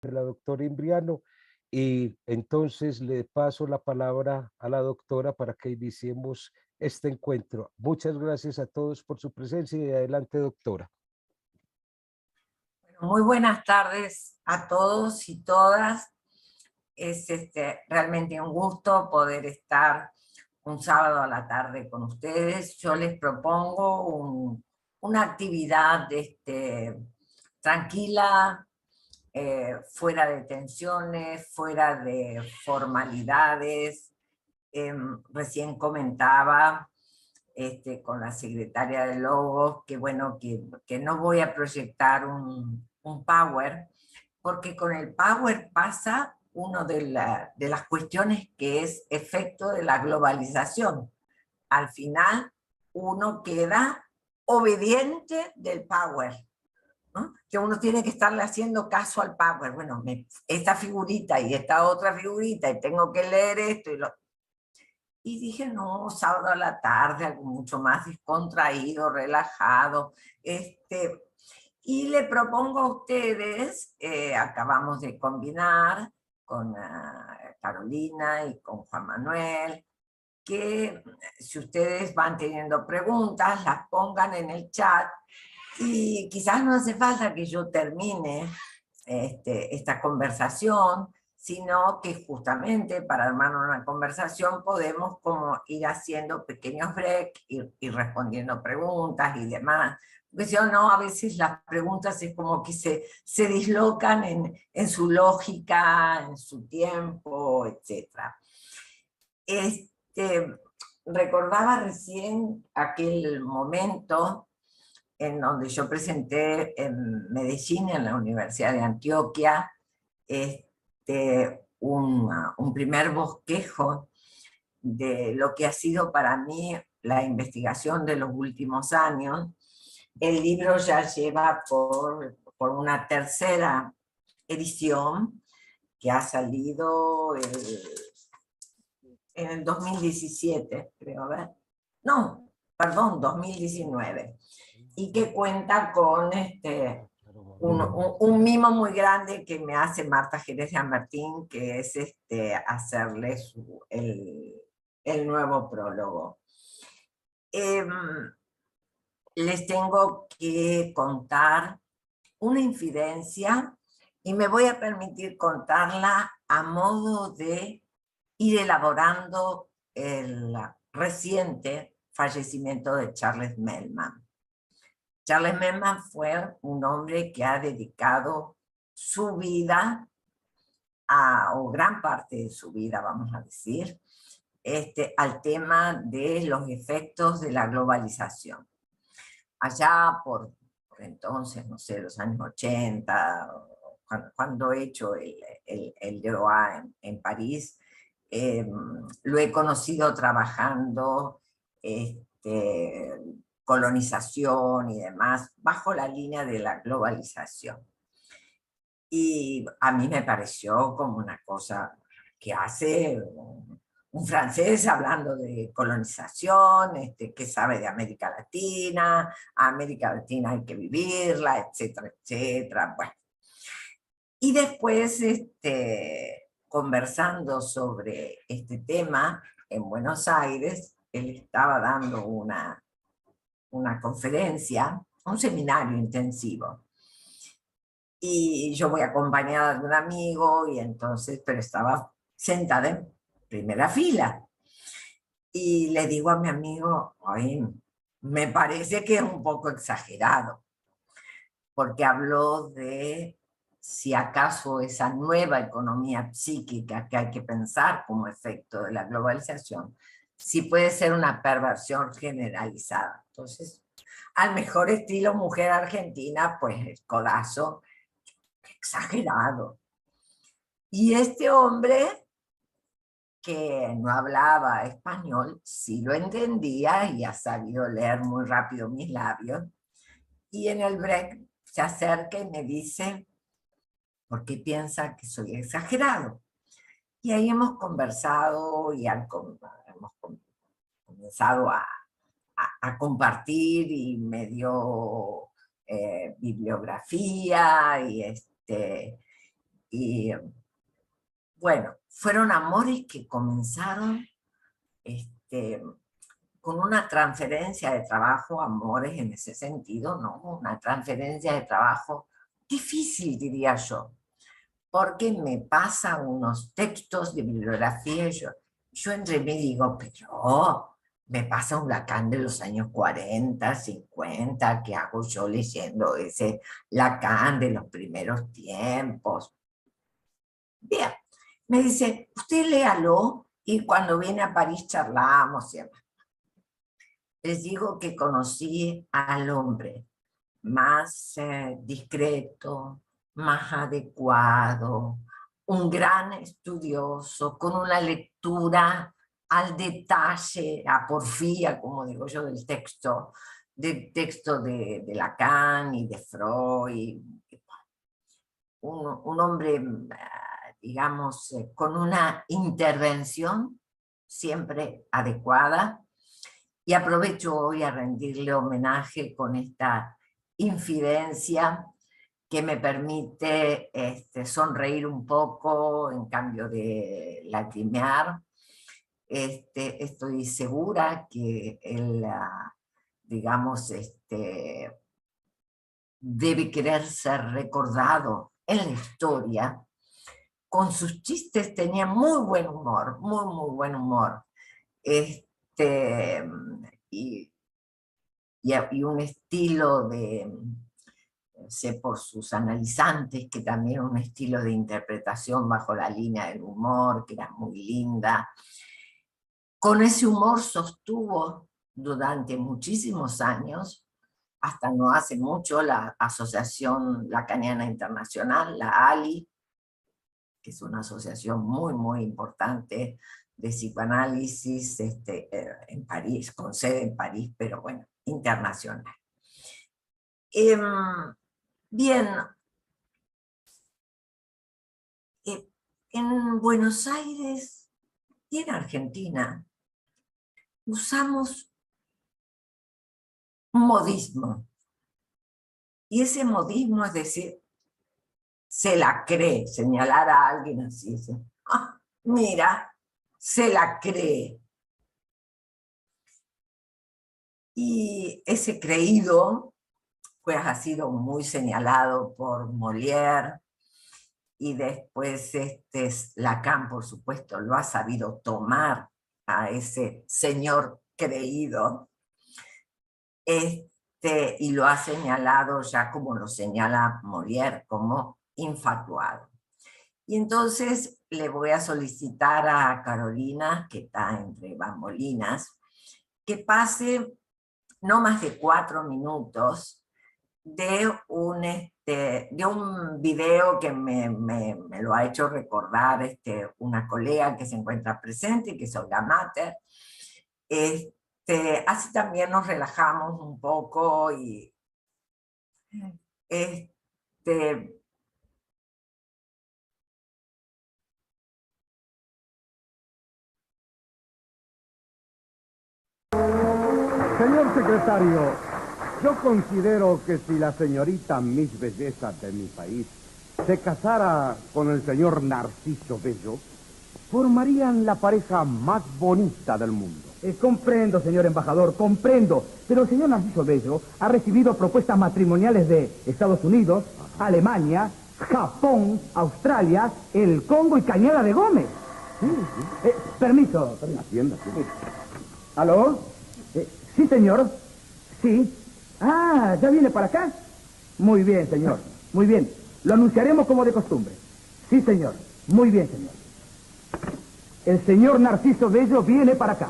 la doctora Imbriano, y entonces le paso la palabra a la doctora para que iniciemos este encuentro. Muchas gracias a todos por su presencia y adelante, doctora. Muy buenas tardes a todos y todas. Es realmente un gusto poder estar un sábado a la tarde con ustedes. Yo les propongo una actividad tranquila, fuera de tensiones, fuera de formalidades. Recién comentaba con la secretaria de Logos que bueno, que no voy a proyectar un Power, porque con el Power pasa una de las cuestiones que es efecto de la globalización. Al final uno queda obediente del Power, ¿no? Que uno tiene que estarle haciendo caso al Power. Bueno, esta figurita y esta otra figurita, y tengo que leer esto y dije, no, sábado a la tarde, algo mucho más descontraído, relajado. Y le propongo a ustedes, acabamos de combinar con Carolina y con Juan Manuel, que si ustedes van teniendo preguntas, las pongan en el chat, y quizás no hace falta que yo termine esta conversación, sino que justamente para armar una conversación podemos como ir haciendo pequeños breaks y respondiendo preguntas y demás. Porque si no, a veces las preguntas es como que se dislocan en su lógica, en su tiempo, etc. Recordaba recién aquel momento en donde yo presenté en Medellín, en la Universidad de Antioquia, un primer bosquejo de lo que ha sido para mí la investigación de los últimos años. El libro ya lleva por una tercera edición que ha salido en el 2017, creo, a ver. No, perdón, 2019. Y que cuenta con un mimo muy grande que me hace Marta Jerez de Martín, que es hacerle el nuevo prólogo. Les tengo que contar una infidencia y me voy a permitir contarla a modo de ir elaborando el reciente fallecimiento de Charles Mellman. Charles Mellman fue un hombre que ha dedicado su vida, o gran parte de su vida, vamos a decir, al tema de los efectos de la globalización. Allá por entonces, no sé, los años 80, cuando he hecho el DOA en París, lo he conocido trabajando colonización y demás, bajo la línea de la globalización. Y a mí me pareció como una cosa que hace un francés hablando de colonización, que sabe de América Latina, a América Latina hay que vivirla, etcétera, etcétera. Bueno. Y después, conversando sobre este tema en Buenos Aires, él estaba dando una conferencia, un seminario intensivo. Y yo voy acompañada de un amigo, y entonces, pero estaba sentada en primera fila. Y le digo a mi amigo, ay, me parece que es un poco exagerado, porque habló de si acaso esa nueva economía psíquica que hay que pensar como efecto de la globalización, si puede ser una perversión generalizada. Entonces, al mejor estilo mujer argentina, pues el codazo, exagerado. Y este hombre, que no hablaba español, sí lo entendía y ha sabido leer muy rápido mis labios, y en el break se acerca y me dice, ¿por qué piensa que soy exagerado? Y ahí hemos conversado y hemos comenzado a compartir, y me dio bibliografía Y bueno, fueron amores que comenzaron con una transferencia de trabajo, amores en ese sentido, ¿no? Una transferencia de trabajo difícil, diría yo, porque me pasan unos textos de bibliografía y yo entre mí digo, pero me pasa un Lacan de los años 40, 50, ¿qué hago yo leyendo ese Lacan de los primeros tiempos? Bien, me dice, usted léalo y cuando viene a París charlamos. Les digo que conocí al hombre más discreto, más adecuado, un gran estudioso, con una lectura al detalle, a porfía, como digo yo, del texto de Lacan y de Freud. Un hombre, digamos, con una intervención siempre adecuada. Y aprovecho hoy a rendirle homenaje con esta infidencia que me permite sonreír un poco en cambio de lagrimear. Estoy segura que él, digamos, debe querer ser recordado en la historia. Con sus chistes tenía muy buen humor, muy, muy buen humor. Y un estilo de, sé por sus analizantes, que también un estilo de interpretación bajo la línea del humor, que era muy linda. Con ese humor sostuvo durante muchísimos años, hasta no hace mucho, la Asociación Lacaniana Internacional, la ALI, que es una asociación muy, muy importante de psicoanálisis en París, con sede en París, pero bueno, internacional. Bien, en Buenos Aires y en Argentina usamos un modismo, y ese modismo es decir, se la cree, señalar a alguien así, ah, mira, se la cree. Y ese creído pues ha sido muy señalado por Molière, y después Lacan, por supuesto, lo ha sabido tomar a ese señor creído, y lo ha señalado ya como lo señala Molière, como infatuado. Y entonces le voy a solicitar a Carolina, que está entre bambolinas, que pase no más de 4 minutos de un video que me lo ha hecho recordar una colega que se encuentra presente, que es Olga Mater. Así también nos relajamos un poco y Señor secretario, yo considero que si la señorita Miss Belleza de mi país se casara con el señor Narciso Bello, formarían la pareja más bonita del mundo. Comprendo, señor embajador, comprendo. Pero el señor Narciso Bello ha recibido propuestas matrimoniales de Estados Unidos, Alemania, Japón, Australia, el Congo y Cañada de Gómez. Sí, sí. Permiso. Atienda. ¿Aló? Sí, señor. Sí. Ah, ¿ya viene para acá? Muy bien, señor. Muy bien. Lo anunciaremos como de costumbre. Sí, señor. Muy bien, señor. El señor Narciso Bello viene para acá.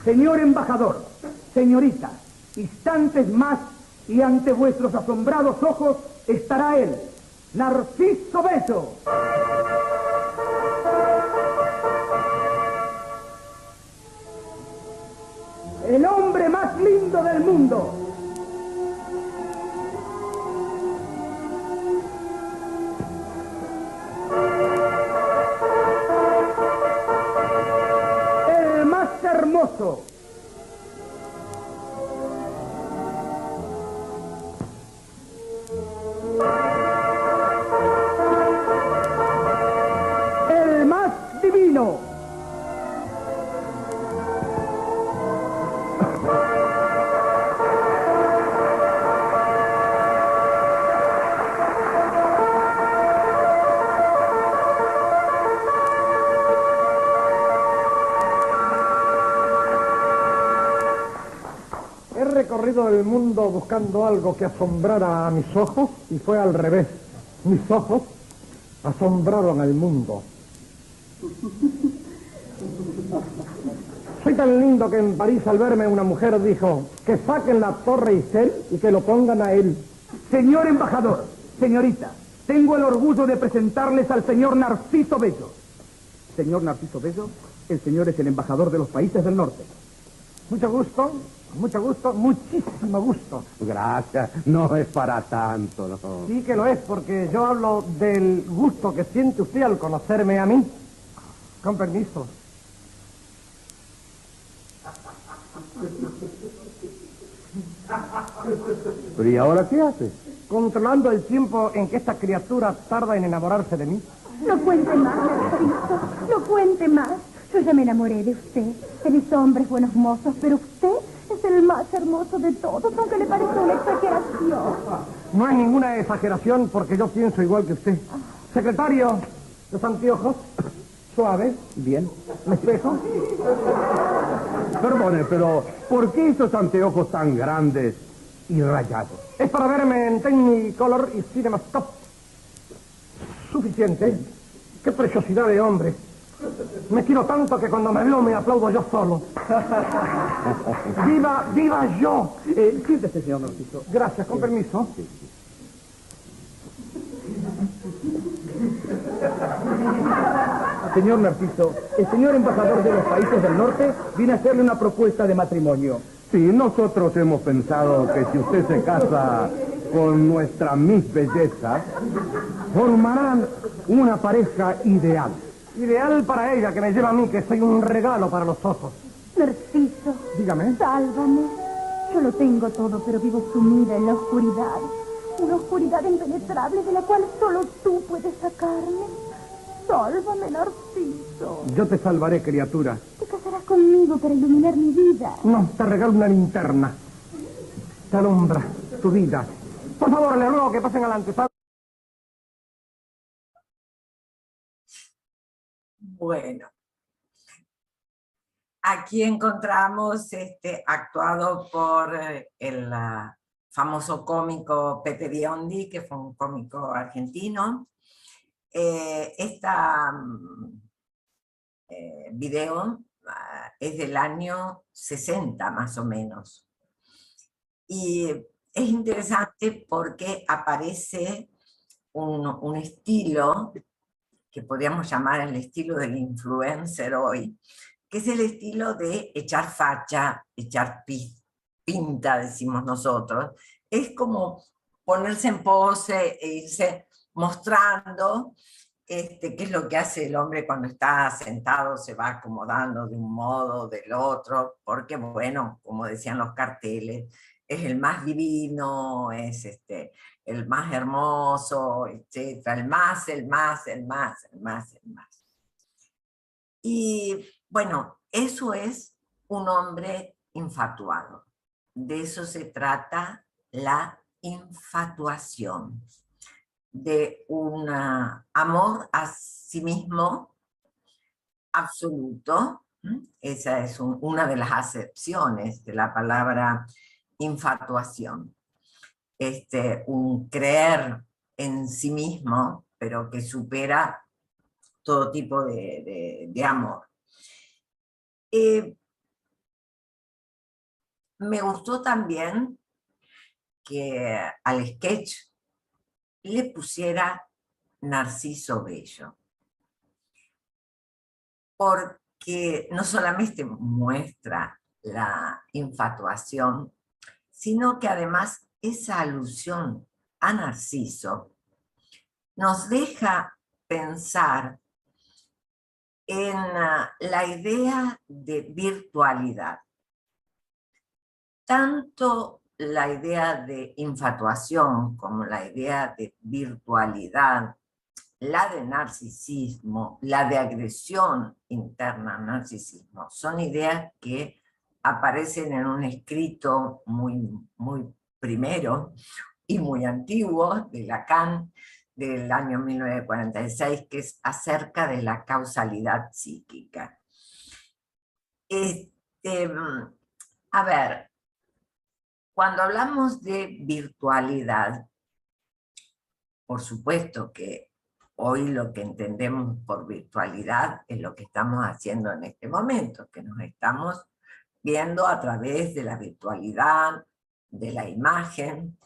Señor embajador, señorita, instantes más y ante vuestros asombrados ojos estará él, Narciso Bello. El hombre más lindo del mundo. El más hermoso. recorrido el mundo buscando algo que asombrara a mis ojos y fue al revés. Mis ojos asombraron al mundo. Soy tan lindo que en París al verme una mujer dijo que saquen la Torre Eiffel y que lo pongan a él. Señor embajador, señorita, tengo el orgullo de presentarles al señor Narciso Bello. Señor Narciso Bello, el señor es el embajador de los países del norte. Mucho gusto, muchísimo gusto. Gracias, no es para tanto, no. Sí que lo es, porque yo hablo del gusto que siente usted al conocerme a mí. Con permiso. Pero ¿y ahora qué haces? Controlando el tiempo en que esta criatura tarda en enamorarse de mí. No cuente más, Narciso, no cuente más. Yo ya me enamoré de usted. He visto hombres buenos mozos, pero usted es el más hermoso de todos, aunque le parezca una exageración. No es ninguna exageración porque yo pienso igual que usted. Secretario, los anteojos, suave. Bien. ¿Me espejo? Perdone, pero ¿por qué esos anteojos tan grandes y rayados? Es para verme en Technicolor y CinemaScope. Suficiente. Qué preciosidad de hombre. Me quiero tanto que cuando me veo me aplaudo yo solo. ¡Viva, viva yo! Siéntese, señor Narciso. Gracias, con permiso. Señor Narciso, el señor embajador de los países del norte viene a hacerle una propuesta de matrimonio. Sí, nosotros hemos pensado que si usted se casa con nuestra Miss Belleza, formarán una pareja ideal. Ideal para ella, que me lleva a mí, que soy un regalo para los ojos. Narciso, Dígame. sálvame. Yo lo tengo todo, pero vivo sumida en la oscuridad. Una oscuridad impenetrable de la cual solo tú puedes sacarme. Sálvame, Narciso. Yo te salvaré, criatura. Te casarás conmigo para iluminar mi vida. No, te regalo una linterna. Te alumbra tu vida. Por favor, le ruego que pasen adelante. Bueno, aquí encontramos actuado por el famoso cómico Pepe Biondi, que fue un cómico argentino. Video es del año 60 más o menos. Y es interesante porque aparece un estilo que podríamos llamar el estilo del influencer hoy, que es el estilo de echar facha, echar pinta, decimos nosotros. Es como ponerse en pose e irse mostrando qué es lo que hace el hombre cuando está sentado, se va acomodando de un modo o del otro, porque bueno, como decían los carteles, es el más divino, es el más hermoso, etc. El más. Y bueno, eso es un hombre infatuado. De eso se trata la infatuación, de un amor a sí mismo absoluto. Esa es una de las acepciones de la palabra infatuación. Un creer en sí mismo, pero que supera todo tipo de amor. Me gustó también que al sketch le pusiera Narciso Bello, porque no solamente muestra la infatuación, sino que además esa alusión a Narciso nos deja pensar en la idea de virtualidad. Tanto la idea de infatuación como la idea de virtualidad, la de narcisismo, la de agresión interna al narcisismo, son ideas que aparecen en un escrito muy primero y muy antiguo de Lacan, del año 1946, que es acerca de la causalidad psíquica. A ver, Cuando hablamos de virtualidad, por supuesto que hoy lo que entendemos por virtualidad es lo que estamos haciendo en este momento, que nos estamos viendo a través de la virtualidad, de la imagen,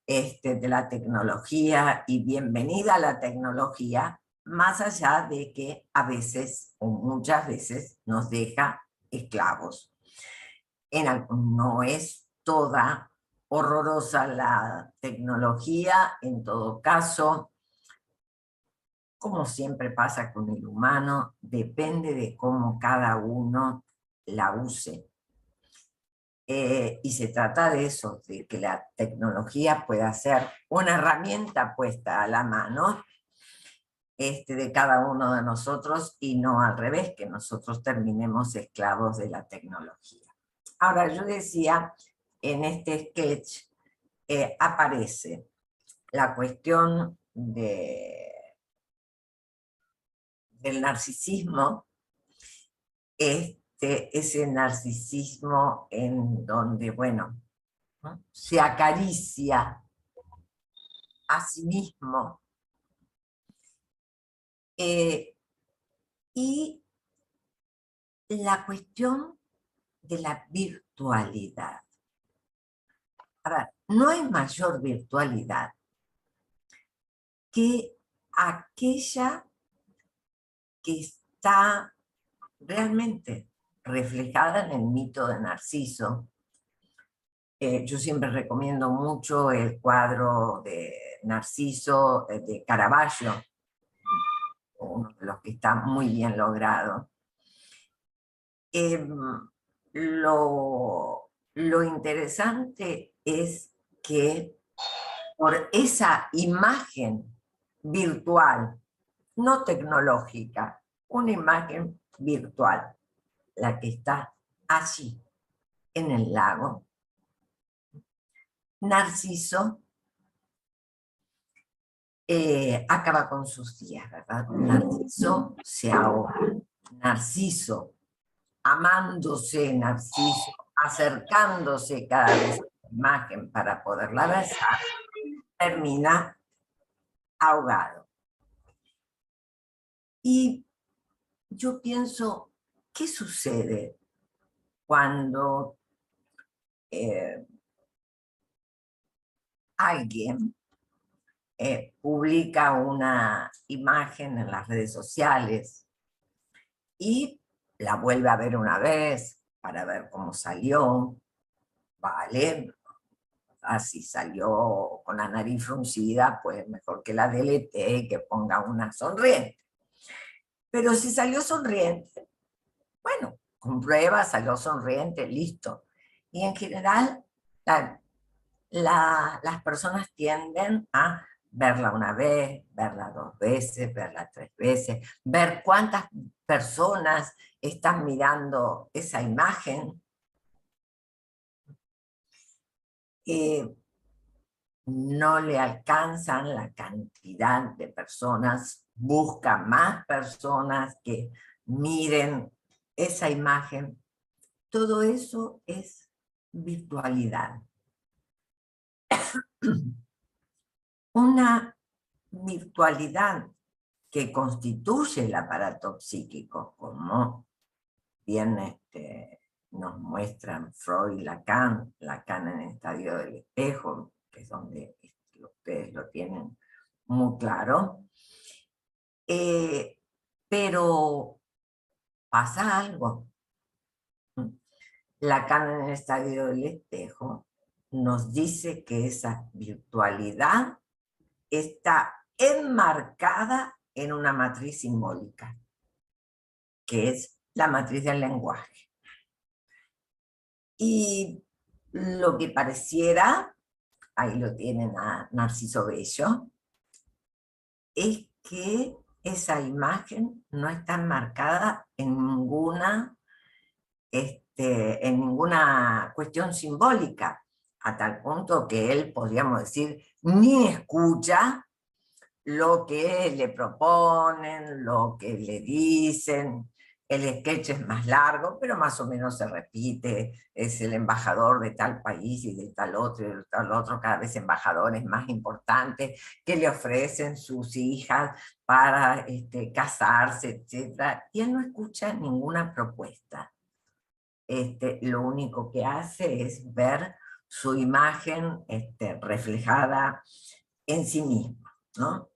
de la tecnología, y bienvenida a la tecnología, más allá de que a veces o muchas veces nos deja esclavos. No es toda horrorosa la tecnología, en todo caso, como siempre pasa con el humano, depende de cómo cada uno la use. Y se trata de eso, de que la tecnología pueda ser una herramienta puesta a la mano de cada uno de nosotros, y no al revés, que nosotros terminemos esclavos de la tecnología. Ahora, yo decía, en este sketch aparece la cuestión del narcisismo, ese narcisismo en donde, bueno, ¿no?, se acaricia a sí mismo, y la cuestión de la virtualidad. Ahora, no hay mayor virtualidad que aquella que está realmente reflejada en el mito de Narciso. Yo siempre recomiendo mucho el cuadro de Narciso de Caravaggio, uno de los que está muy bien logrado. Lo interesante es que por esa imagen virtual, no tecnológica, una imagen virtual, la que está allí en el lago, Narciso acaba con sus días, ¿verdad? Narciso se ahoga. Narciso, amándose, Narciso, acercándose cada vez a la imagen para poderla besar, termina ahogado. Y yo pienso, ¿qué sucede cuando alguien publica una imagen en las redes sociales y la vuelve a ver una vez para ver cómo salió? Vale, si salió con la nariz fruncida, pues mejor que la delete y que ponga una sonriente. Pero si salió sonriente, bueno, comprueba, salió sonriente, listo. Y en general, las personas tienden a verla una vez, verla 2 veces, verla 3 veces, ver cuántas personas están mirando esa imagen. No le alcanzan la cantidad de personas, busca más personas que miren esa imagen. Todo eso es virtualidad. Una virtualidad que constituye el aparato psíquico, como bien nos muestran Freud y Lacan en el estadio del espejo, que es donde ustedes lo tienen muy claro. Pero pasa algo. Lacan en el estadio del espejo nos dice que esa virtualidad está enmarcada en una matriz simbólica, que es la matriz del lenguaje. Y lo que pareciera, ahí lo tienen a Narciso Bello, es que esa imagen no está enmarcada en ninguna cuestión simbólica, a tal punto que él, podríamos decir, ni escucha lo que le proponen, lo que le dicen. el sketch es más largo, pero más o menos se repite, es el embajador de tal país y de tal otro, y de tal otro, cada vez embajadores más importantes que le ofrecen sus hijas para casarse, etc. Y él no escucha ninguna propuesta. Lo único que hace es ver su imagen reflejada en sí mismo, ¿no?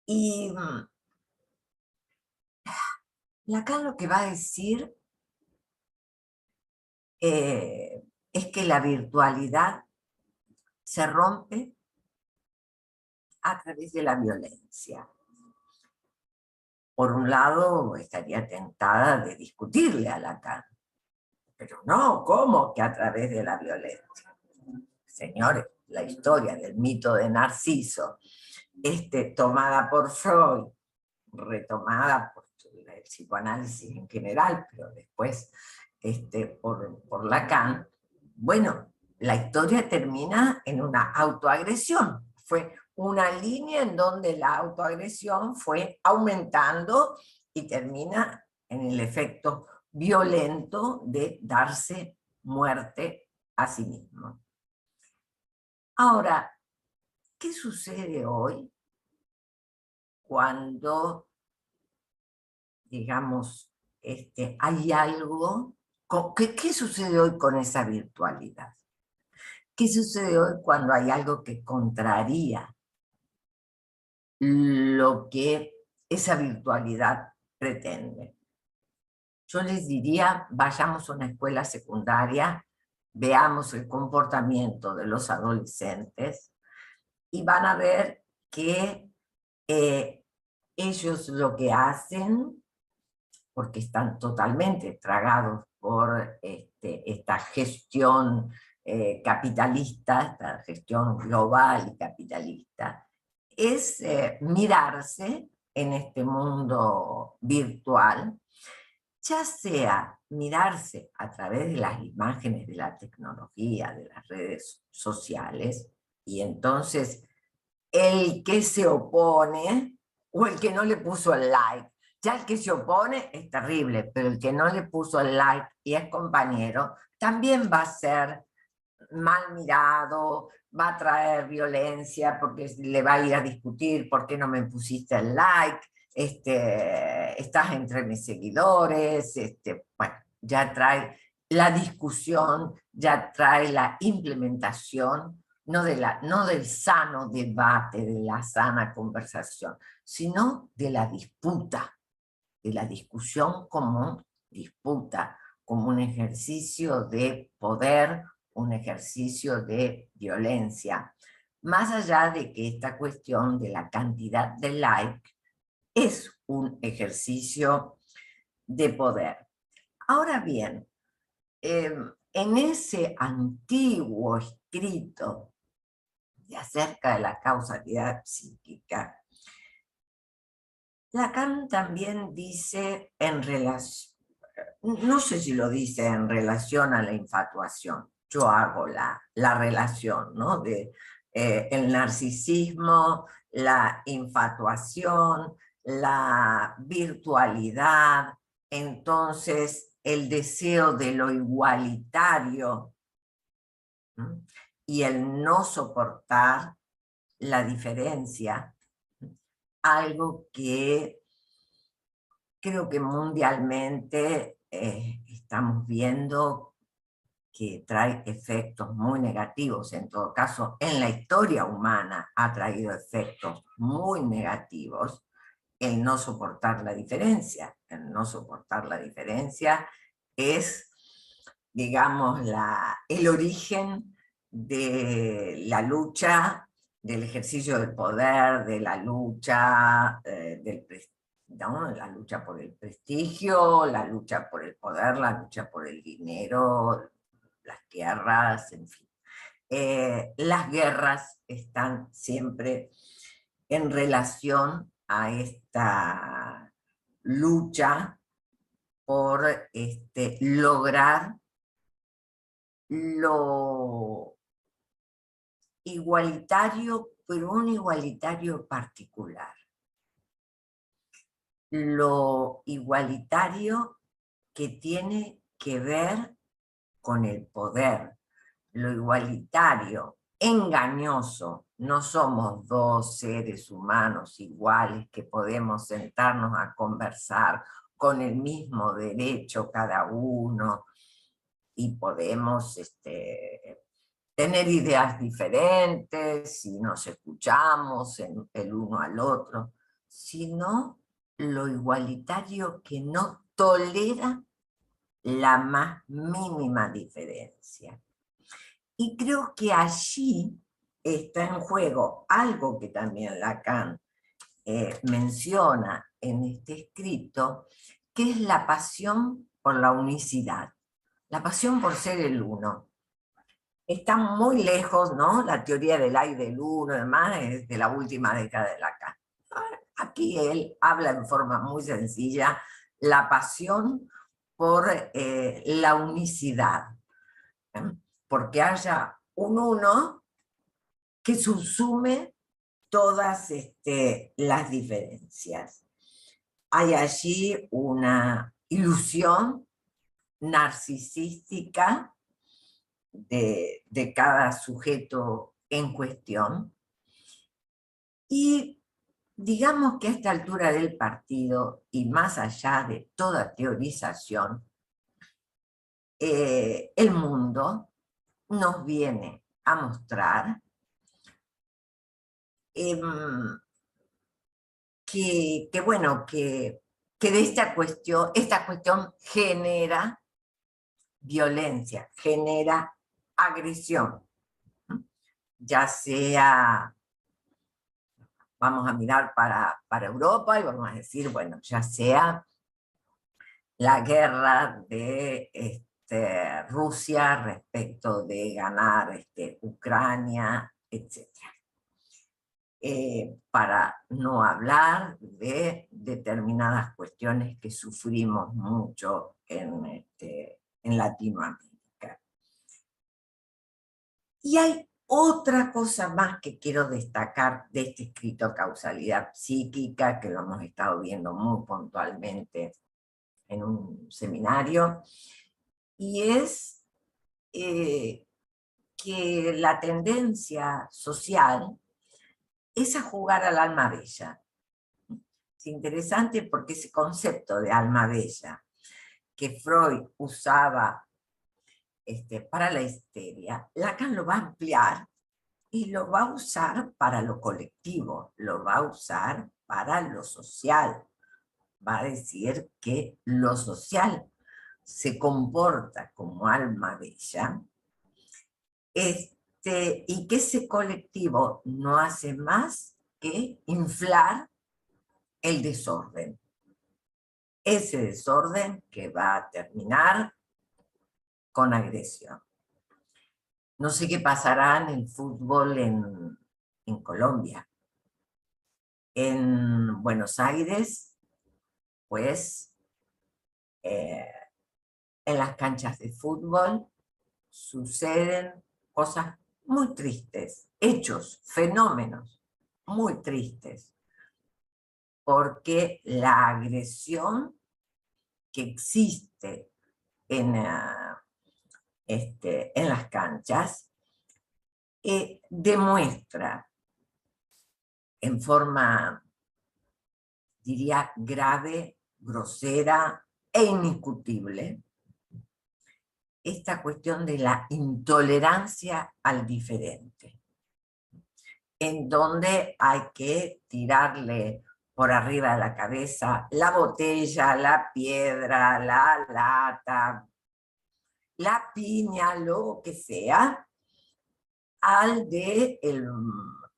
Y Lacan lo que va a decir es que la virtualidad se rompe a través de la violencia. Por un lado, estaría tentada de discutirle a Lacan, pero no, ¿cómo que a través de la violencia? Señores, la historia del mito de Narciso, tomada por Freud, retomada por el psicoanálisis en general, pero después por Lacan, bueno, la historia termina en una autoagresión. Fue una línea en donde la autoagresión fue aumentando y termina en el efecto violento de darse muerte a sí mismo. Ahora, ¿qué sucede hoy cuando, digamos, hay algo? ¿Qué sucede hoy con esa virtualidad? ¿Qué sucede hoy cuando hay algo que contraría lo que esa virtualidad pretende? Yo les diría, vayamos a una escuela secundaria, veamos el comportamiento de los adolescentes y van a ver que ellos lo que hacen, porque están totalmente tragados por esta gestión capitalista, esta gestión global y capitalista, es mirarse en este mundo virtual, ya sea mirarse a través de las imágenes de la tecnología, de las redes sociales, y entonces el que se opone o el que no le puso el like. Ya el que se opone es terrible, pero el que no le puso el like y es compañero, también va a ser mal mirado, va a traer violencia porque le va a ir a discutir por qué no me pusiste el like, estás entre mis seguidores, bueno, ya trae la discusión, ya trae la implementación, no del sano debate, de la sana conversación, sino de la disputa, de la discusión como disputa, como un ejercicio de poder, un ejercicio de violencia, más allá de que esta cuestión de la cantidad de like es un ejercicio de poder. Ahora bien, en ese antiguo escrito acerca de la causalidad psíquica, Lacan también dice en relación, no sé si lo dice en relación a la infatuación, yo hago la relación, ¿no? De el narcisismo, la infatuación, la virtualidad, entonces el deseo de lo igualitario, ¿no? Y el no soportar la diferencia, algo que creo que mundialmente estamos viendo que trae efectos muy negativos. En todo caso, en la historia humana ha traído efectos muy negativos el no soportar la diferencia. El no soportar la diferencia es, digamos, el origen de la lucha, del ejercicio del poder, de la lucha ¿no? La lucha por el prestigio, la lucha por el poder, la lucha por el dinero, las guerras, en fin. Las guerras están siempre en relación a esta lucha por lograr lo igualitario, pero un igualitario particular. lo igualitario que tiene que ver con el poder, lo igualitario, engañoso. No somos dos seres humanos iguales que podemos sentarnos a conversar con el mismo derecho cada uno y podemos tener ideas diferentes y nos escuchamos el uno al otro, sino lo igualitario que no tolera la más mínima diferencia. Y creo que allí está en juego algo que también Lacan menciona en este escrito, que es la pasión por la unicidad, la pasión por ser el uno. Está muy lejos, ¿no? La teoría del hay del uno y demás es de la última década de Lacan. Aquí él habla en forma muy sencilla la pasión por la unicidad, porque haya un uno que subsume todas las diferencias. Hay allí una ilusión narcisística de cada sujeto en cuestión, y digamos que a esta altura del partido, y más allá de toda teorización, el mundo nos viene a mostrar que de esta cuestión genera violencia, genera agresión, ya sea, vamos a mirar para Europa y vamos a decir, bueno, ya sea la guerra de Rusia respecto de ganar Ucrania, etc. Para no hablar de determinadas cuestiones que sufrimos mucho en Latinoamérica. Y hay otra cosa más que quiero destacar de este escrito Causalidad Psíquica, que lo hemos estado viendo muy puntualmente en un seminario, y es que la tendencia social es a jugar al alma bella. Es interesante porque ese concepto de alma bella que Freud usaba para la histeria, Lacan lo va a ampliar y lo va a usar para lo colectivo, lo va a usar para lo social. Va a decir que lo social se comporta como alma bella, y que ese colectivo no hace más que inflar el desorden. Ese desorden que va a terminar con agresión. No sé qué pasará en el fútbol en Colombia. En Buenos Aires, pues, en las canchas de fútbol suceden cosas muy tristes, hechos, fenómenos muy tristes, porque la agresión que existe en las canchas demuestra en forma, diría, grave, grosera e indiscutible esta cuestión de la intolerancia al diferente, en donde hay que tirarle por arriba de la cabeza la botella, la piedra, la lata, la piña, lo que sea, al del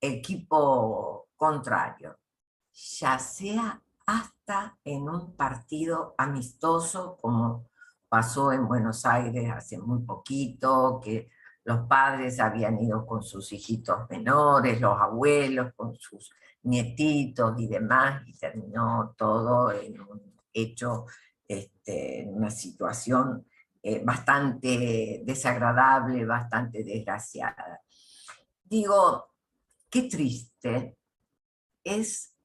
equipo contrario, ya sea hasta en un partido amistoso, como pasó en Buenos Aires hace muy poquito, que los padres habían ido con sus hijitos menores, los abuelos con sus nietitos y demás, y terminó todo en un hecho, en una situación bastante desagradable, bastante desgraciada. Digo, qué triste es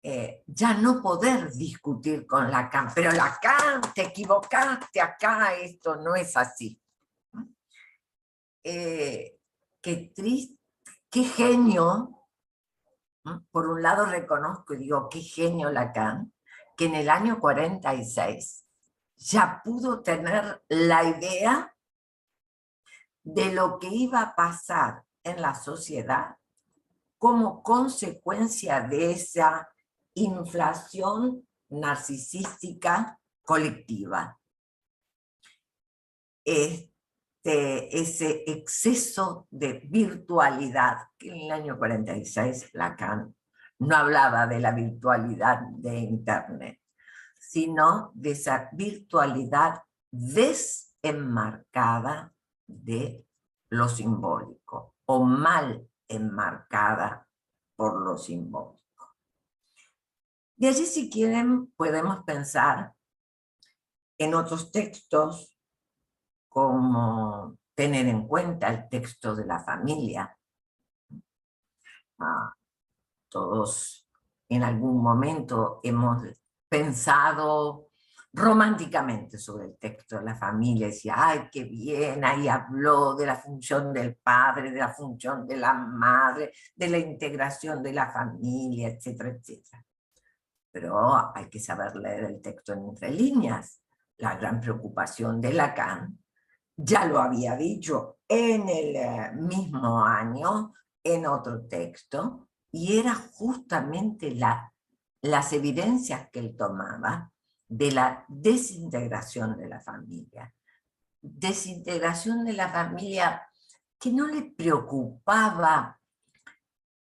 ya no poder discutir con Lacan, pero Lacan, te equivocaste acá, esto no es así. Qué triste, qué genio, por un lado reconozco y digo, qué genio Lacan, que en el año 46 ya pudo tener la idea de lo que iba a pasar en la sociedad como consecuencia de esa inflación narcisística colectiva. Ese exceso de virtualidad, que en el año 46 Lacan no hablaba de la virtualidad de Internet, sino de esa virtualidad desenmarcada de lo simbólico o mal enmarcada por lo simbólico. De allí, si quieren, podemos pensar en otros textos, como tener en cuenta el texto de la familia. Todos en algún momento hemos pensado románticamente sobre el texto de la familia, y decía, ¡ay, qué bien! Ahí habló de la función del padre, de la función de la madre, de la integración de la familia, etcétera, etcétera. Pero hay que saber leer el texto entre líneas. La gran preocupación de Lacan, ya lo había dicho en el mismo año, en otro texto, y era justamente las evidencias que él tomaba de la desintegración de la familia. Desintegración de la familia que no le preocupaba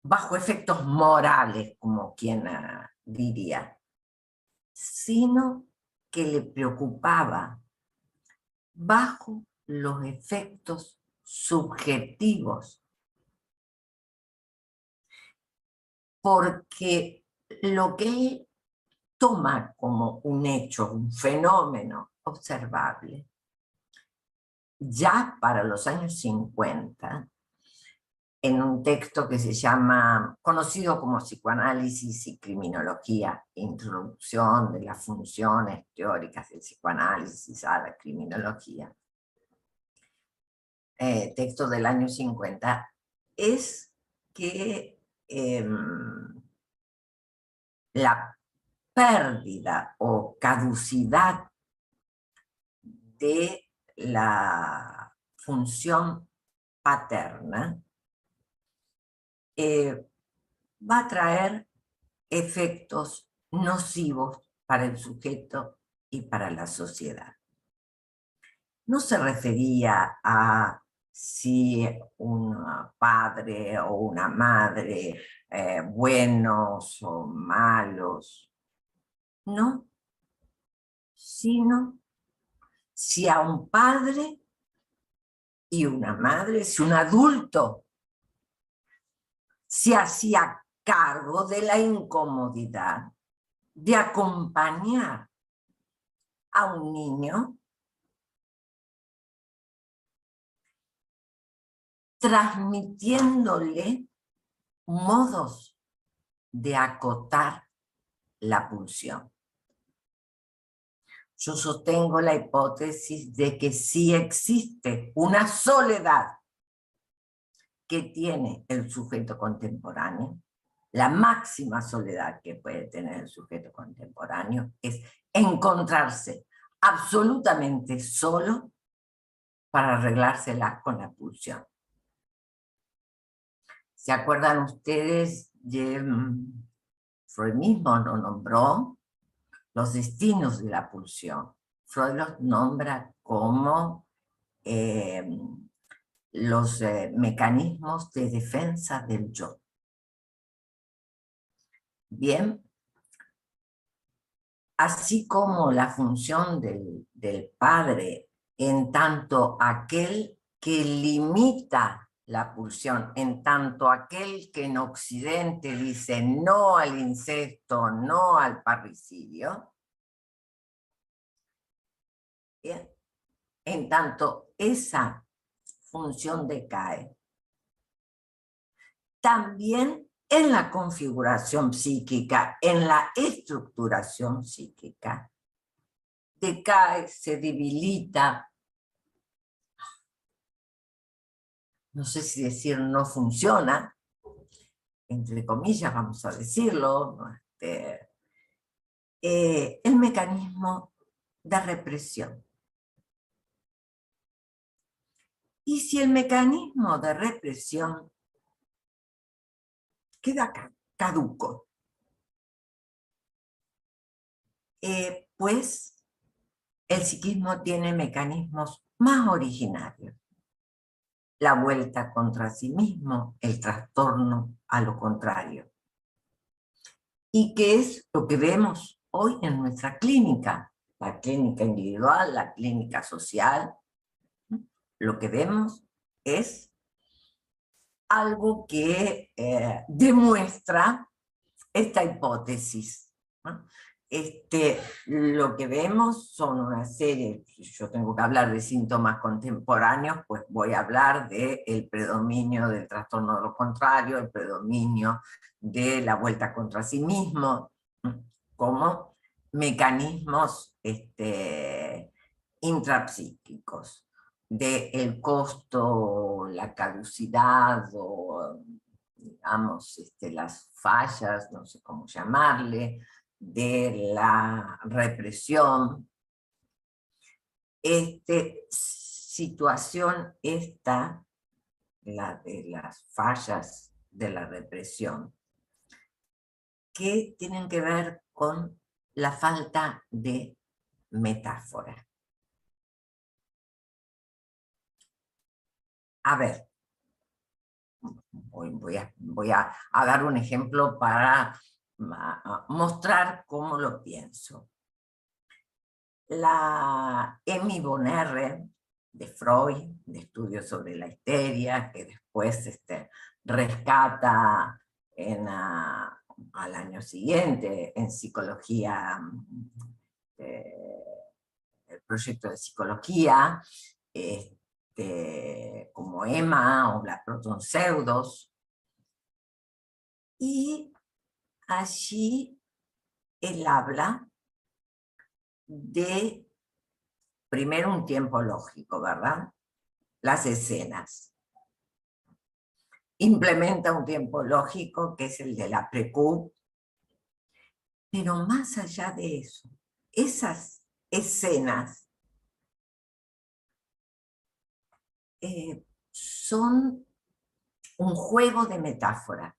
bajo efectos morales, como quien diría, sino que le preocupaba bajo los efectos subjetivos. Porque lo que él toma como un hecho, un fenómeno observable, ya para los años 50, en un texto que se llama, conocido como Psicoanálisis y Criminología, Introducción de las funciones teóricas del psicoanálisis a la criminología, texto del año 50, es que la pérdida o caducidad de la función paterna va a traer efectos nocivos para el sujeto y para la sociedad. No se refería a si un padre o una madre buenos o malos, no, sino si a un padre y una madre, si un adulto se hacía cargo de la incomodidad de acompañar a un niño transmitiéndole modos de acotar la pulsión. Yo sostengo la hipótesis de que sí existe una soledad que tiene el sujeto contemporáneo. La máxima soledad que puede tener el sujeto contemporáneo es encontrarse absolutamente solo para arreglársela con la pulsión. ¿Se acuerdan ustedes? Freud mismo lo nombró los destinos de la pulsión. Freud los nombra como los mecanismos de defensa del yo. Bien, así como la función del padre en tanto aquel que limita la pulsión, en tanto aquel que en Occidente dice no al incesto, no al parricidio, bien, en tanto esa función decae, también en la configuración psíquica, en la estructuración psíquica, decae, se debilita, no sé si decir no funciona, entre comillas vamos a decirlo, el mecanismo de represión. Y si el mecanismo de represión queda caduco, pues el psiquismo tiene mecanismos más originarios. La vuelta contra sí mismo, el trastorno a lo contrario. ¿Y qué es lo que vemos hoy en nuestra clínica? La clínica individual, la clínica social. Lo que vemos es algo que demuestra esta hipótesis, ¿no? Lo que vemos son una serie, si yo tengo que hablar de síntomas contemporáneos, pues voy a hablar del predominio del trastorno de lo contrario, el predominio de la vuelta contra sí mismo, como mecanismos intrapsíquicos, del costo, la caducidad o digamos, las fallas, no sé cómo llamarle, de la represión. Situación esta, la de las fallas de la represión, que tienen que ver con la falta de metáfora. A ver, voy a dar un ejemplo para mostrar cómo lo pienso. La Emmy Bonnerre de Freud, de estudios sobre la histeria, que después rescata al año siguiente en psicología, el proyecto de psicología, como Emma o la Proton-Pseudos, y allí él habla de, primero, un tiempo lógico, ¿verdad? Las escenas. Implementa un tiempo lógico que es el de la precu, pero más allá de eso, esas escenas son un juego de metáfora,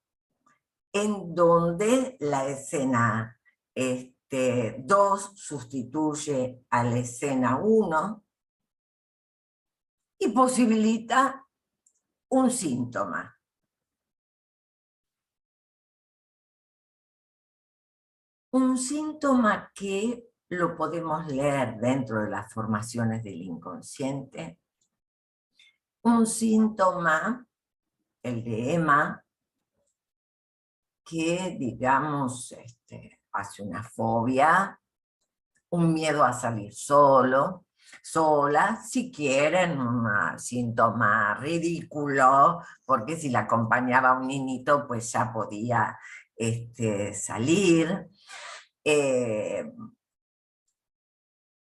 en donde la escena 2 sustituye a la escena 1 y posibilita un síntoma. Un síntoma que lo podemos leer dentro de las formaciones del inconsciente. Un síntoma, el de Emma, que, digamos, hace una fobia, un miedo a salir sola, si quieren, un síntoma ridículo, porque si la acompañaba un niñito, pues ya podía salir.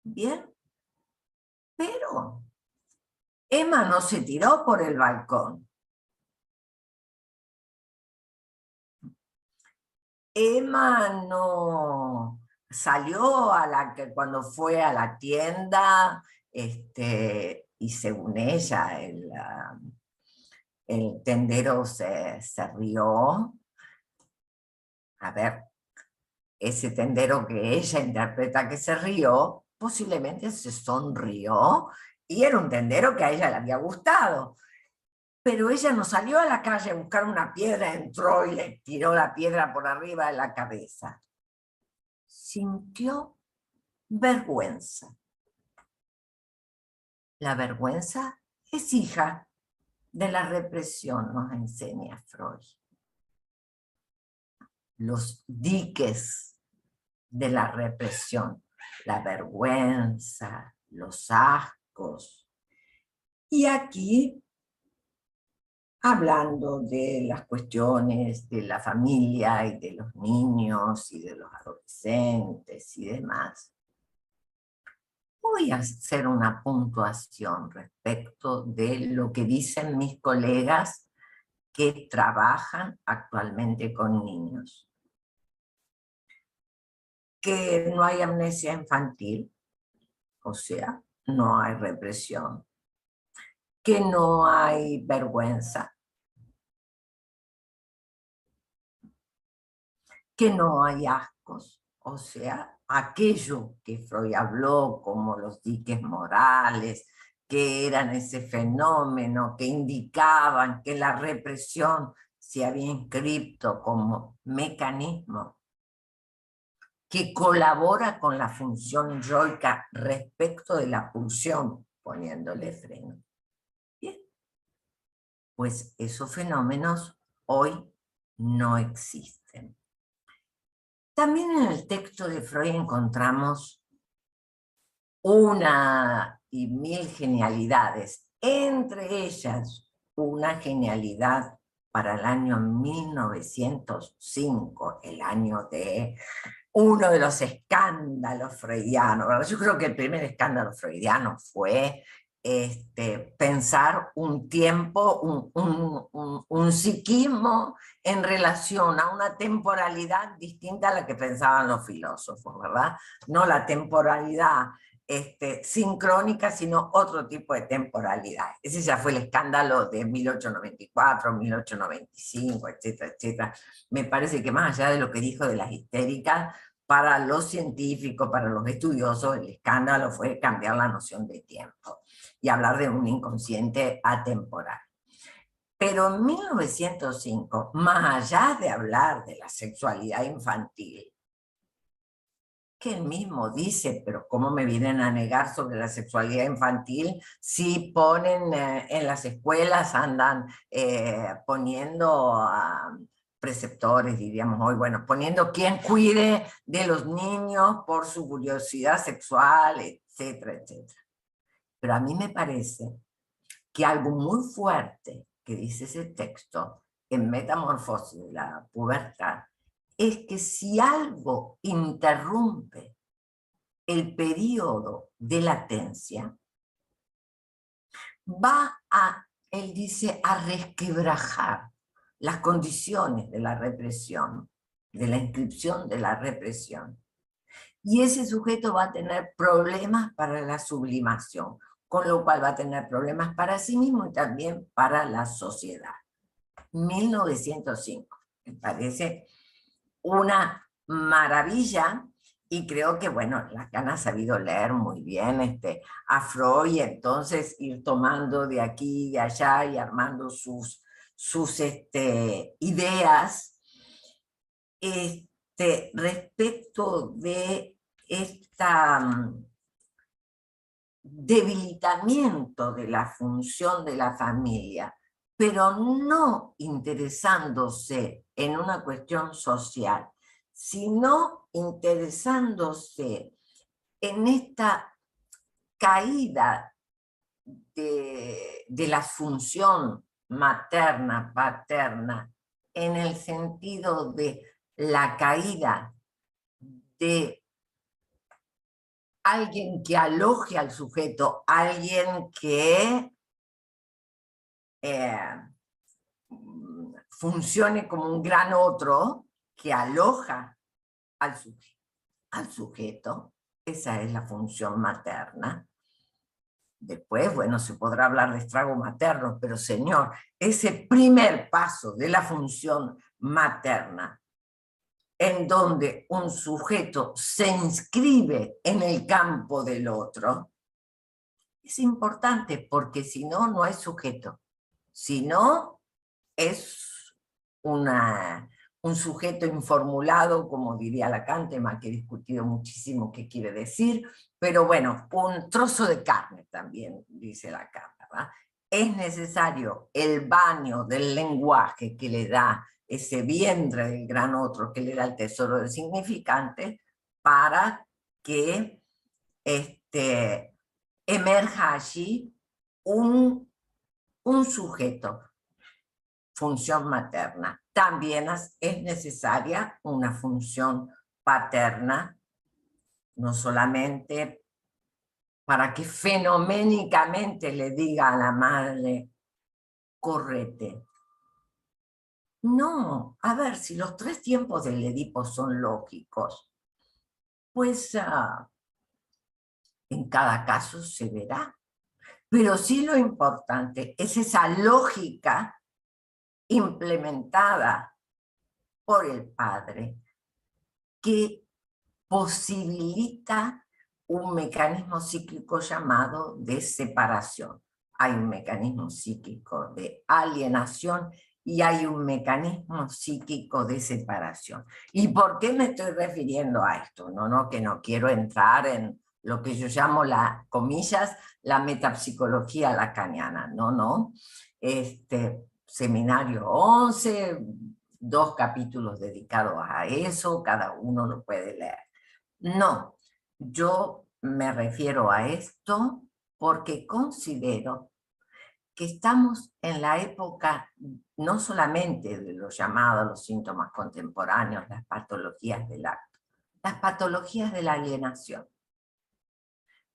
Bien, pero Emma no se tiró por el balcón. Emma no salió cuando fue a la tienda, y según ella el tendero se rió. A ver, ese tendero que ella interpreta que se rió, posiblemente se sonrió, y era un tendero que a ella le había gustado. Pero ella no salió a la calle a buscar una piedra, entró y le tiró la piedra por arriba de la cabeza. Sintió vergüenza. La vergüenza es hija de la represión, nos enseña Freud. Los diques de la represión, la vergüenza, los ascos. Y aquí hablando de las cuestiones de la familia y de los niños y de los adolescentes y demás, voy a hacer una puntuación respecto de lo que dicen mis colegas que trabajan actualmente con niños. Que no hay amnesia infantil, o sea, no hay represión, que no hay vergüenza, que no hay ascos, o sea, aquello que Freud habló como los diques morales, que eran ese fenómeno que indicaban que la represión se había inscrito como mecanismo que colabora con la función yoica respecto de la pulsión, poniéndole freno. Bien, pues esos fenómenos hoy no existen. También en el texto de Freud encontramos una y mil genialidades, entre ellas una genialidad para el año 1905, el año de uno de los escándalos freudianos, ¿verdad? Yo creo que el primer escándalo freudiano fue pensar un tiempo, un psiquismo en relación a una temporalidad distinta a la que pensaban los filósofos, ¿verdad? No la temporalidad sincrónica, sino otro tipo de temporalidad. Ese ya fue el escándalo de 1894, 1895, etcétera, etcétera. Me parece que más allá de lo que dijo de las histéricas, para los científicos, para los estudiosos, el escándalo fue cambiar la noción de tiempo y hablar de un inconsciente atemporal. Pero en 1905, más allá de hablar de la sexualidad infantil, que él mismo dice, pero ¿cómo me vienen a negar sobre la sexualidad infantil si ponen en las escuelas, andan poniendo a preceptores, diríamos hoy, bueno, poniendo quien cuide de los niños por su curiosidad sexual, etcétera, etcétera? Pero a mí me parece que algo muy fuerte que dice ese texto en Metamorfosis de la pubertad es que si algo interrumpe el periodo de latencia, va a, él dice, a resquebrajar las condiciones de la represión, de la inscripción de la represión. Y ese sujeto va a tener problemas para la sublimación, con lo cual va a tener problemas para sí mismo y también para la sociedad. 1905, me parece una maravilla, y creo que, bueno, Lacan ha sabido leer muy bien a Freud, y entonces ir tomando de aquí y de allá y armando sus ideas respecto de debilitamiento de la función de la familia, pero no interesándose en una cuestión social, sino interesándose en esta caída de la función materna, paterna, en el sentido de la caída de alguien que aloje al sujeto, alguien que funcione como un gran otro que aloja al sujeto. Esa es la función materna. Después, bueno, se podrá hablar de estrago materno, pero señor, ese primer paso de la función materna, en donde un sujeto se inscribe en el campo del otro, es importante, porque si no, no hay sujeto. Si no, es un sujeto informulado, como diría Lacan, tema que he discutido muchísimo qué quiere decir, pero bueno, un trozo de carne también, dice Lacan, ¿verdad? Es necesario el baño del lenguaje que le da ese vientre del gran otro, que le da el tesoro del significante, para que emerja allí un sujeto. función materna. También es necesaria una función paterna, no solamente para que fenoménicamente le diga a la madre, correte. No, a ver, si los 3 tiempos del Edipo son lógicos, pues en cada caso se verá. Pero sí lo importante es esa lógica implementada por el padre que posibilita un mecanismo cíclico llamado de separación. Hay un mecanismo psíquico de alienación y hay un mecanismo psíquico de separación. ¿Y por qué me estoy refiriendo a esto? Que no quiero entrar en lo que yo llamo comillas, la metapsicología lacaniana. Seminario 11, 2 capítulos dedicados a eso, cada uno lo puede leer. No, yo me refiero a esto porque considero que estamos en la época no solamente de los llamados, los síntomas contemporáneos, las patologías del acto, las patologías de la alienación,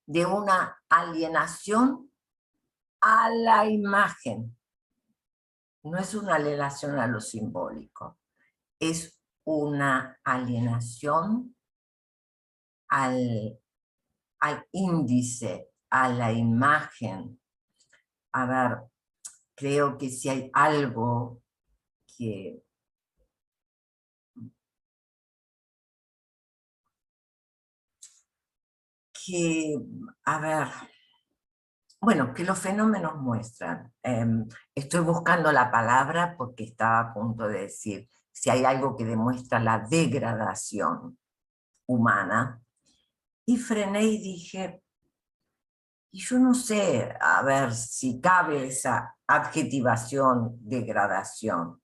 de una alienación a la imagen. No es una alienación a lo simbólico, es una alienación al índice, a la imagen. A ver, creo que si hay algo que a ver, bueno, que los fenómenos muestran. Estoy buscando la palabra porque estaba a punto de decir, si hay algo que demuestra la degradación humana, y frené y dije, y yo no sé, a ver, si cabe esa adjetivación, degradación,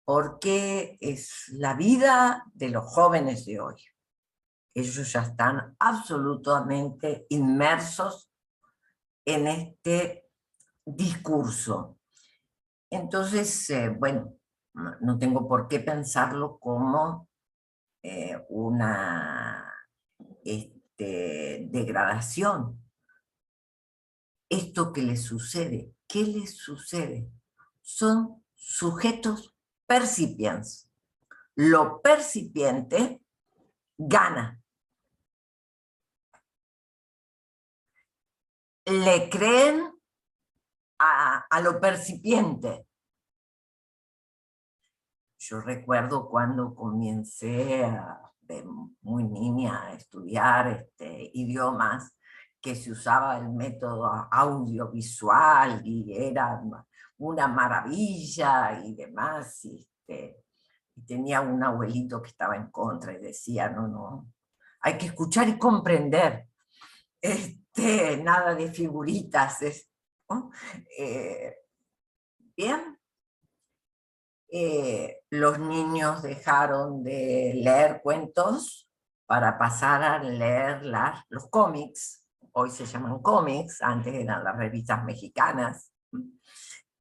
porque es la vida de los jóvenes de hoy. Ellos ya están absolutamente inmersos en este discurso. Entonces, bueno, no tengo por qué pensarlo como una degradación. Esto que les sucede, ¿qué les sucede? Son sujetos percipientes. Lo percipiente gana. Le creen a lo percipiente. Yo recuerdo cuando comencé de muy niña a estudiar idiomas, que se usaba el método audiovisual y era una maravilla y demás. Y tenía un abuelito que estaba en contra y decía, no, hay que escuchar y comprender. Nada de figuritas. ¿No? Bien. Los niños dejaron de leer cuentos para pasar a leer los cómics. Hoy se llaman cómics, antes eran las revistas mexicanas.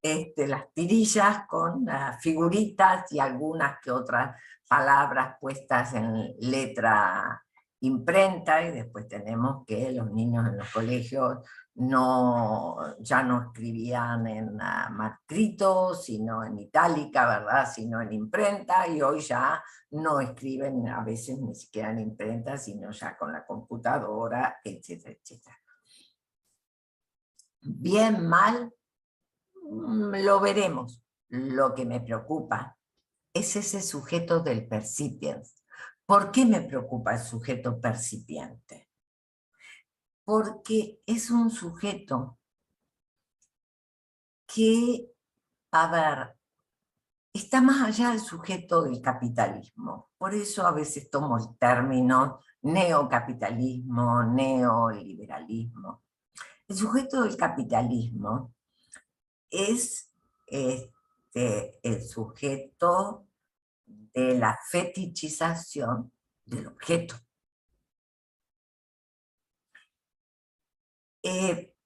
Las tirillas con figuritas y algunas que otras palabras puestas en letra imprenta, y después tenemos que los niños en los colegios ya no escribían en manuscrito, sino en itálica, ¿verdad? Sino en imprenta, y hoy ya no escriben a veces ni siquiera en imprenta, sino ya con la computadora, etcétera, etcétera. Bien, mal, lo veremos. Lo que me preocupa es ese sujeto del percipiens. ¿Por qué me preocupa el sujeto percipiente? Porque es un sujeto que, a ver, está más allá del sujeto del capitalismo. Por eso a veces tomo el término neocapitalismo, neoliberalismo. El sujeto del capitalismo es el sujeto de la fetichización del objeto.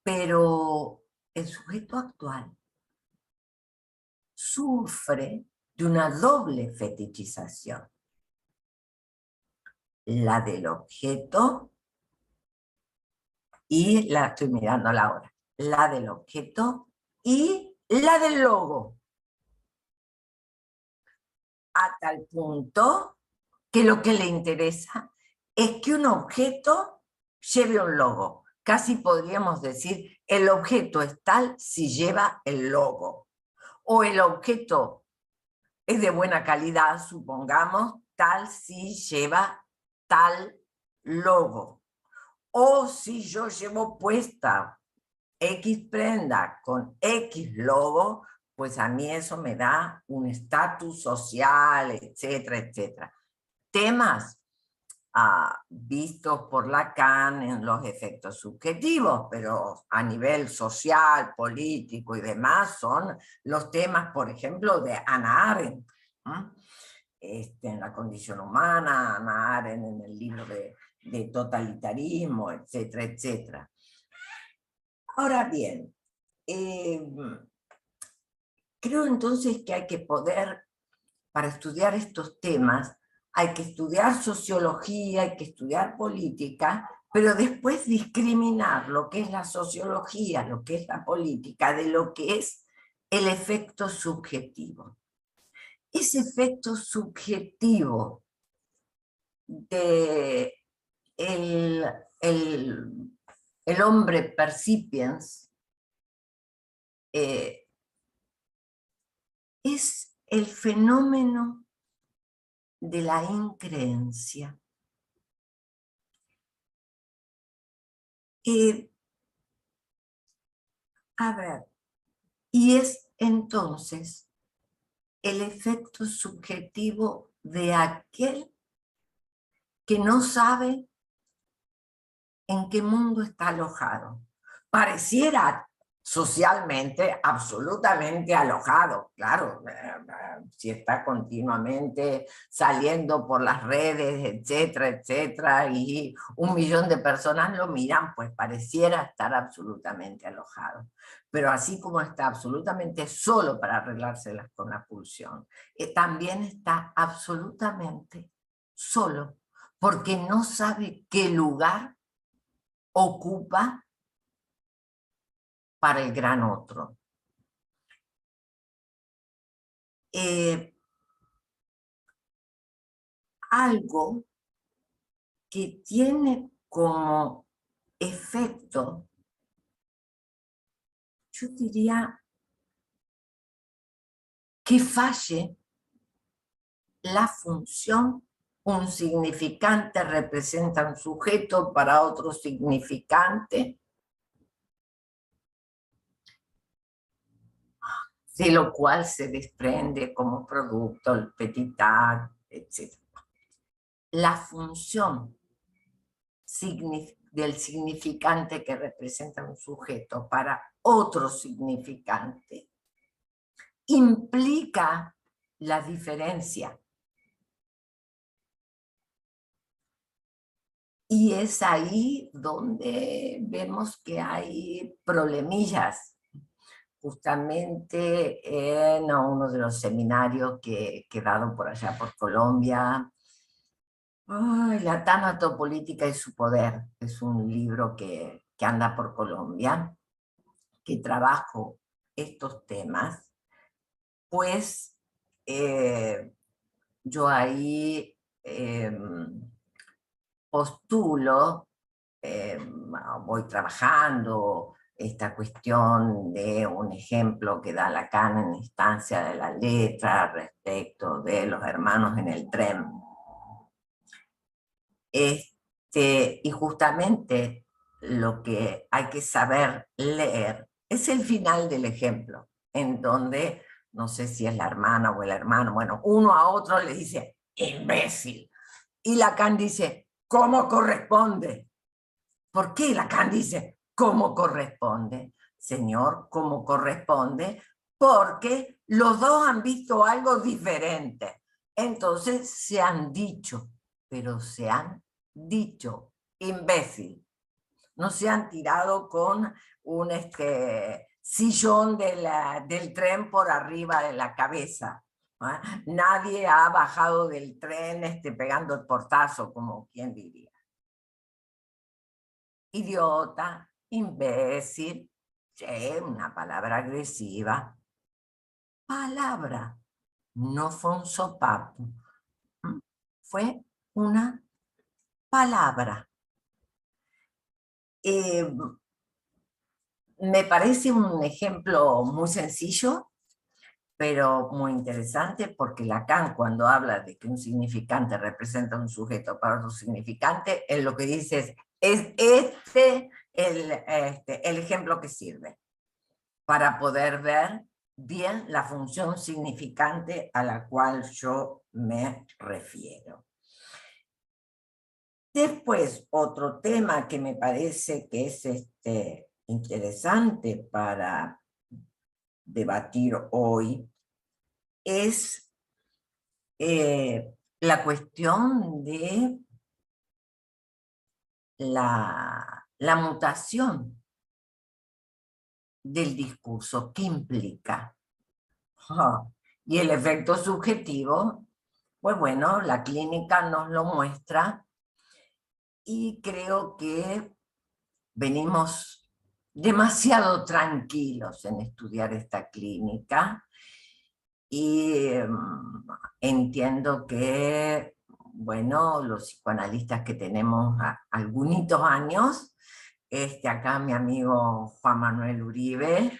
Pero el sujeto actual sufre de una doble fetichización. La del objeto y la estoy mirando a la hora. La del objeto y la del logo. A tal punto que lo que le interesa es que un objeto lleve un logo. Casi podríamos decir, el objeto es tal si lleva el logo. O el objeto es de buena calidad, supongamos, tal si lleva tal logo. O si yo llevo puesta X prenda con X logo, pues a mí eso me da un estatus social, etcétera, etcétera. Temas vistos por Lacan en los efectos subjetivos, pero a nivel social, político y demás son los temas, por ejemplo, de Hannah Arendt, en La condición humana, Hannah Arendt en el libro de totalitarismo, etcétera, etcétera. Ahora bien, creo entonces que hay que poder, para estudiar estos temas, hay que estudiar sociología, hay que estudiar política, pero después discriminar lo que es la sociología, lo que es la política, de lo que es el efecto subjetivo. Ese efecto subjetivo de el hombre percipiens es el fenómeno de la increencia. Y es entonces el efecto subjetivo de aquel que no sabe en qué mundo está alojado. Pareciera socialmente absolutamente alojado, claro, si está continuamente saliendo por las redes, etcétera, etcétera, y 1 millón de personas lo miran, pues pareciera estar absolutamente alojado. Pero así como está absolutamente solo para arreglárselas con la pulsión, también está absolutamente solo, porque no sabe qué lugar ocupa para el gran otro. Algo que tiene como efecto, yo diría, que falle la función. Un significante representa un sujeto para otro significante, de lo cual se desprende como producto el petit acte, etc. La función del significante que representa un sujeto para otro significante implica la diferencia. Y es ahí donde vemos que hay problemillas. Justamente en uno de los seminarios que he dado por allá por Colombia, La tanatopolítica y su poder, es un libro que anda por Colombia, que trabajo estos temas, pues yo ahí postulo, voy trabajando esta cuestión de un ejemplo que da Lacan en Instancia de la Letra respecto de los hermanos en el tren. Y justamente lo que hay que saber leer es el final del ejemplo, en donde, no sé si es la hermana o el hermano, bueno, uno a otro le dice, imbécil. Y Lacan dice, ¿cómo corresponde? ¿Por qué Lacan dice, cómo corresponde? Señor, ¿cómo corresponde? Porque los dos han visto algo diferente. Entonces se han dicho, pero se han dicho, imbécil. No se han tirado con un sillón del tren por arriba de la cabeza. Nadie ha bajado del tren pegando el portazo, como quien diría. Idiota, imbécil, una palabra agresiva. Palabra, no fue un sopapo, fue una palabra. Me parece un ejemplo muy sencillo, pero muy interesante, porque Lacan, cuando habla de que un significante representa un sujeto para otro significante, él lo que dice es el ejemplo que sirve para poder ver bien la función significante a la cual yo me refiero. Después, otro tema que me parece que es interesante para debatir hoy es la cuestión de la mutación del discurso. ¿Qué implica? Y el efecto subjetivo, pues bueno, la clínica nos lo muestra y creo que venimos demasiado tranquilos en estudiar esta clínica y entiendo que, bueno, los psicoanalistas que tenemos algunos años, acá mi amigo Juan Manuel Uribe,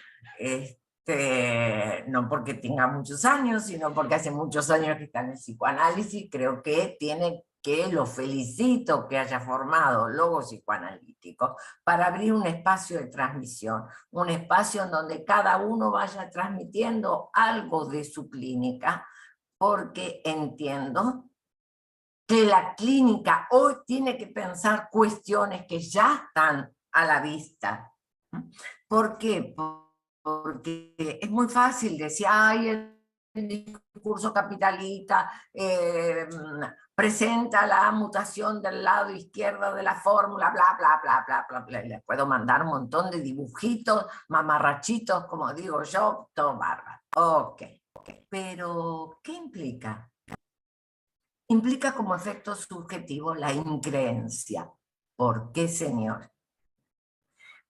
no porque tenga muchos años, sino porque hace muchos años que está en el psicoanálisis, creo que tiene que, lo felicito que haya formado logos psicoanalíticos para abrir un espacio de transmisión, un espacio en donde cada uno vaya transmitiendo algo de su clínica, porque entiendo que la clínica hoy tiene que pensar cuestiones que ya están a la vista. ¿Por qué? Porque es muy fácil decir, ay, el discurso capitalista presenta la mutación del lado izquierdo de la fórmula, bla, bla, bla, bla, bla, bla. Les puedo mandar un montón de dibujitos, mamarrachitos, como digo yo, todo bárbaro. Ok, pero ¿qué implica? Implica como efecto subjetivo la increencia. ¿Por qué, señor?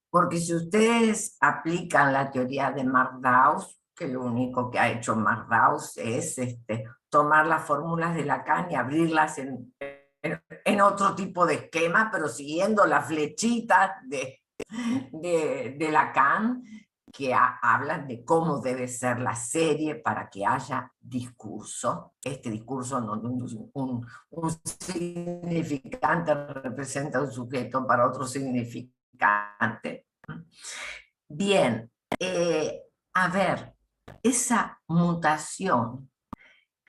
Porque si ustedes aplican la teoría de Mardaus, que lo único que ha hecho Mardaus es tomar las fórmulas de Lacan y abrirlas en otro tipo de esquema, pero siguiendo las flechitas de Lacan, que hablan de cómo debe ser la serie para que haya discurso. Este discurso, no, un significante representa un sujeto para otro significante. Bien, a ver, esa mutación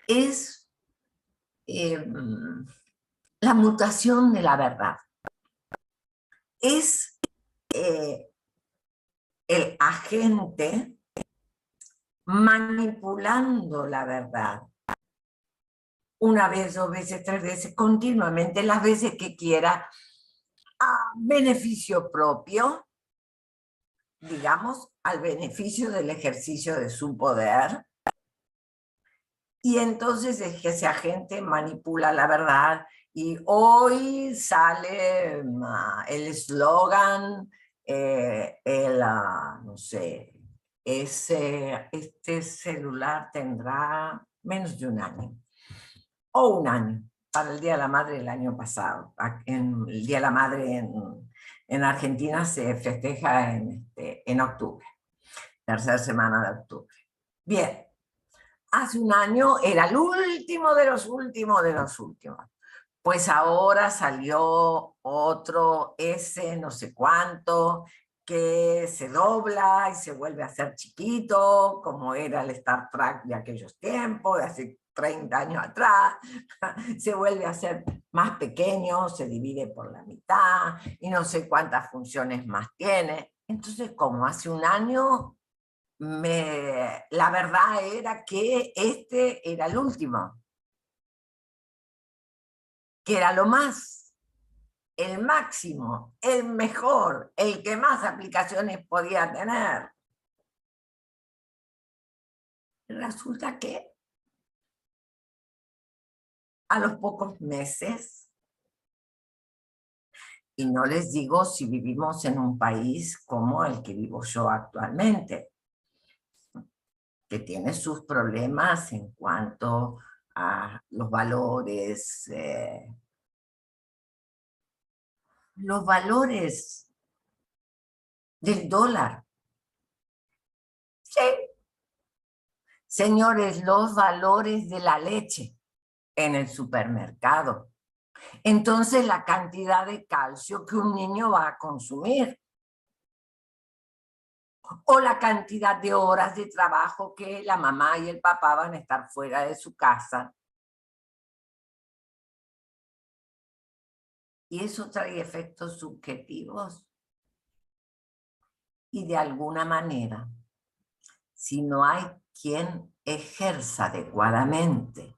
es la mutación de la verdad. Es el agente manipulando la verdad. Una vez, dos veces, tres veces, continuamente, las veces que quiera, a beneficio propio, digamos, al beneficio del ejercicio de su poder. Y entonces es que ese agente manipula la verdad. Y hoy sale el eslogan, no sé, este celular tendrá menos de un año, o un año, para el Día de la Madre del año pasado. El Día de la Madre en Argentina se festeja en octubre, tercera semana de octubre. Bien, hace un año era el último de los últimos de los últimos. Pues ahora salió otro no sé cuánto, que se dobla y se vuelve a hacer chiquito, como era el Star Trek de aquellos tiempos, de hace 30 años atrás, se vuelve a hacer más pequeño, se divide por la mitad, y no sé cuántas funciones más tiene. Entonces, como hace un año, la verdad era que este era el último, que era lo más, el máximo, el mejor, el que más aplicaciones podía tener. Resulta que a los pocos meses, y no les digo si vivimos en un país como el que vivo yo actualmente, que tiene sus problemas en cuanto a los valores del dólar. Sí, señores, los valores de la leche en el supermercado. Entonces, la cantidad de calcio que un niño va a consumir. O la cantidad de horas de trabajo que la mamá y el papá van a estar fuera de su casa. Y eso trae efectos subjetivos. Y de alguna manera, si no hay quien ejerza adecuadamente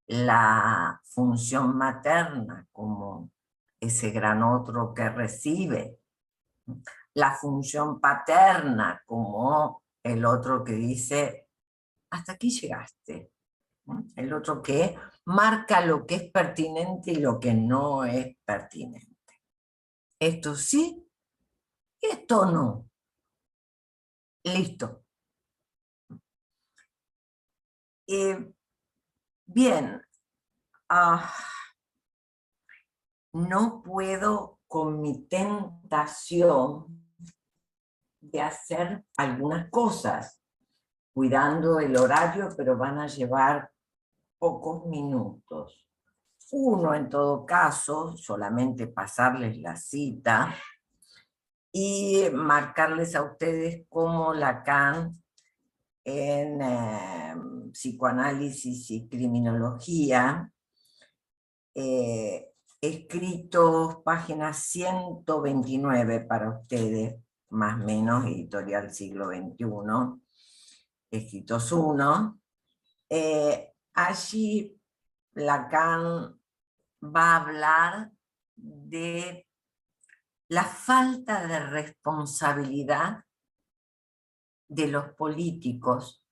la función materna como ese gran otro que recibe, la función paterna como el otro que dice, hasta aquí llegaste, el otro que marca lo que es pertinente y lo que no es pertinente. Esto sí, esto no. Listo. Bien, no puedo con mi tentación de hacer algunas cosas, cuidando el horario, pero van a llevar pocos minutos. Uno, en todo caso, solamente pasarles la cita y marcarles a ustedes cómo Lacan en psicoanálisis y criminología, escritos páginas 129 para ustedes, más o menos, editorial siglo XXI, escritos 1. Allí Lacan va a hablar de la falta de responsabilidad de los políticos,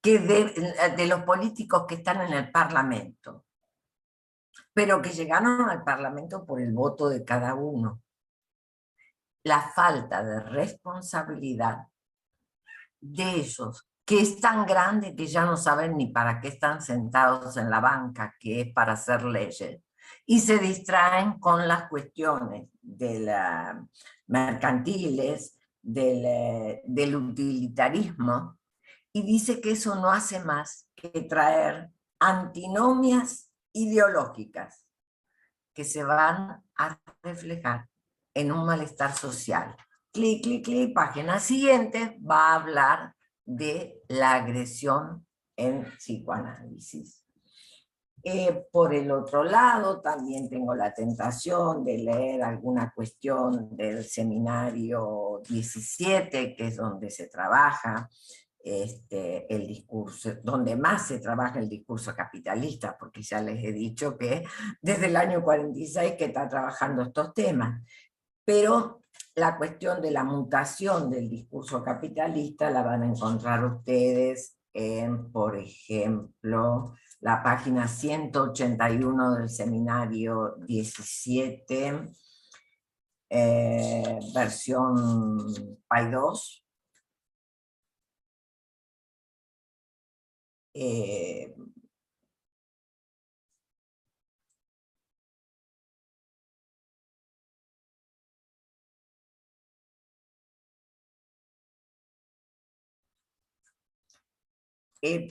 de los políticos que están en el Parlamento, pero que llegaron al Parlamento por el voto de cada uno. La falta de responsabilidad de ellos, que es tan grande que ya no saben ni para qué están sentados en la banca, que es para hacer leyes, y se distraen con las cuestiones mercantiles, del utilitarismo, y dice que eso no hace más que traer antinomias ideológicas que se van a reflejar en un malestar social. Clic, clic, clic, página siguiente, va a hablar de la agresión en psicoanálisis. Por el otro lado, también tengo la tentación de leer alguna cuestión del seminario 17, que es donde se trabaja el discurso, donde más se trabaja el discurso capitalista, porque ya les he dicho que desde el año 46 que está trabajando estos temas. Pero la cuestión de la mutación del discurso capitalista la van a encontrar ustedes en, por ejemplo, la página 181 del seminario 17, versión PAI 2.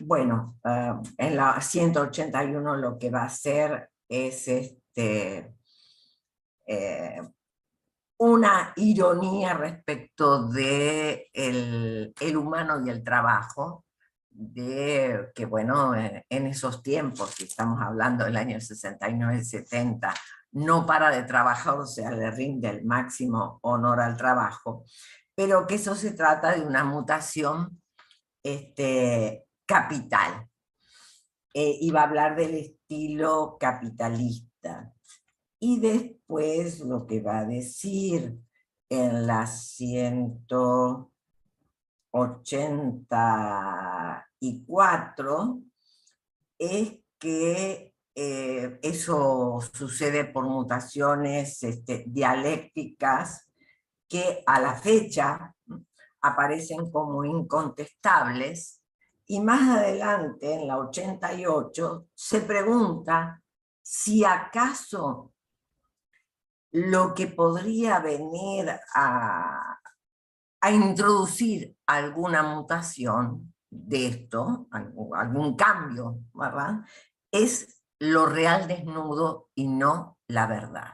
Bueno, en la 181 lo que va a hacer es una ironía respecto de el humano y el trabajo, de que bueno, en esos tiempos, si estamos hablando del año 69-70, no para de trabajar, o sea, le rinde el máximo honor al trabajo, pero que eso se trata de una mutación capital. Y va a hablar del estilo capitalista. Y después lo que va a decir en la 182 84 es que eso sucede por mutaciones dialécticas que a la fecha aparecen como incontestables, y más adelante, en la 88, se pregunta si acaso lo que podría venir a introducir alguna mutación de esto, algún cambio, ¿verdad?, es lo real desnudo y no la verdad.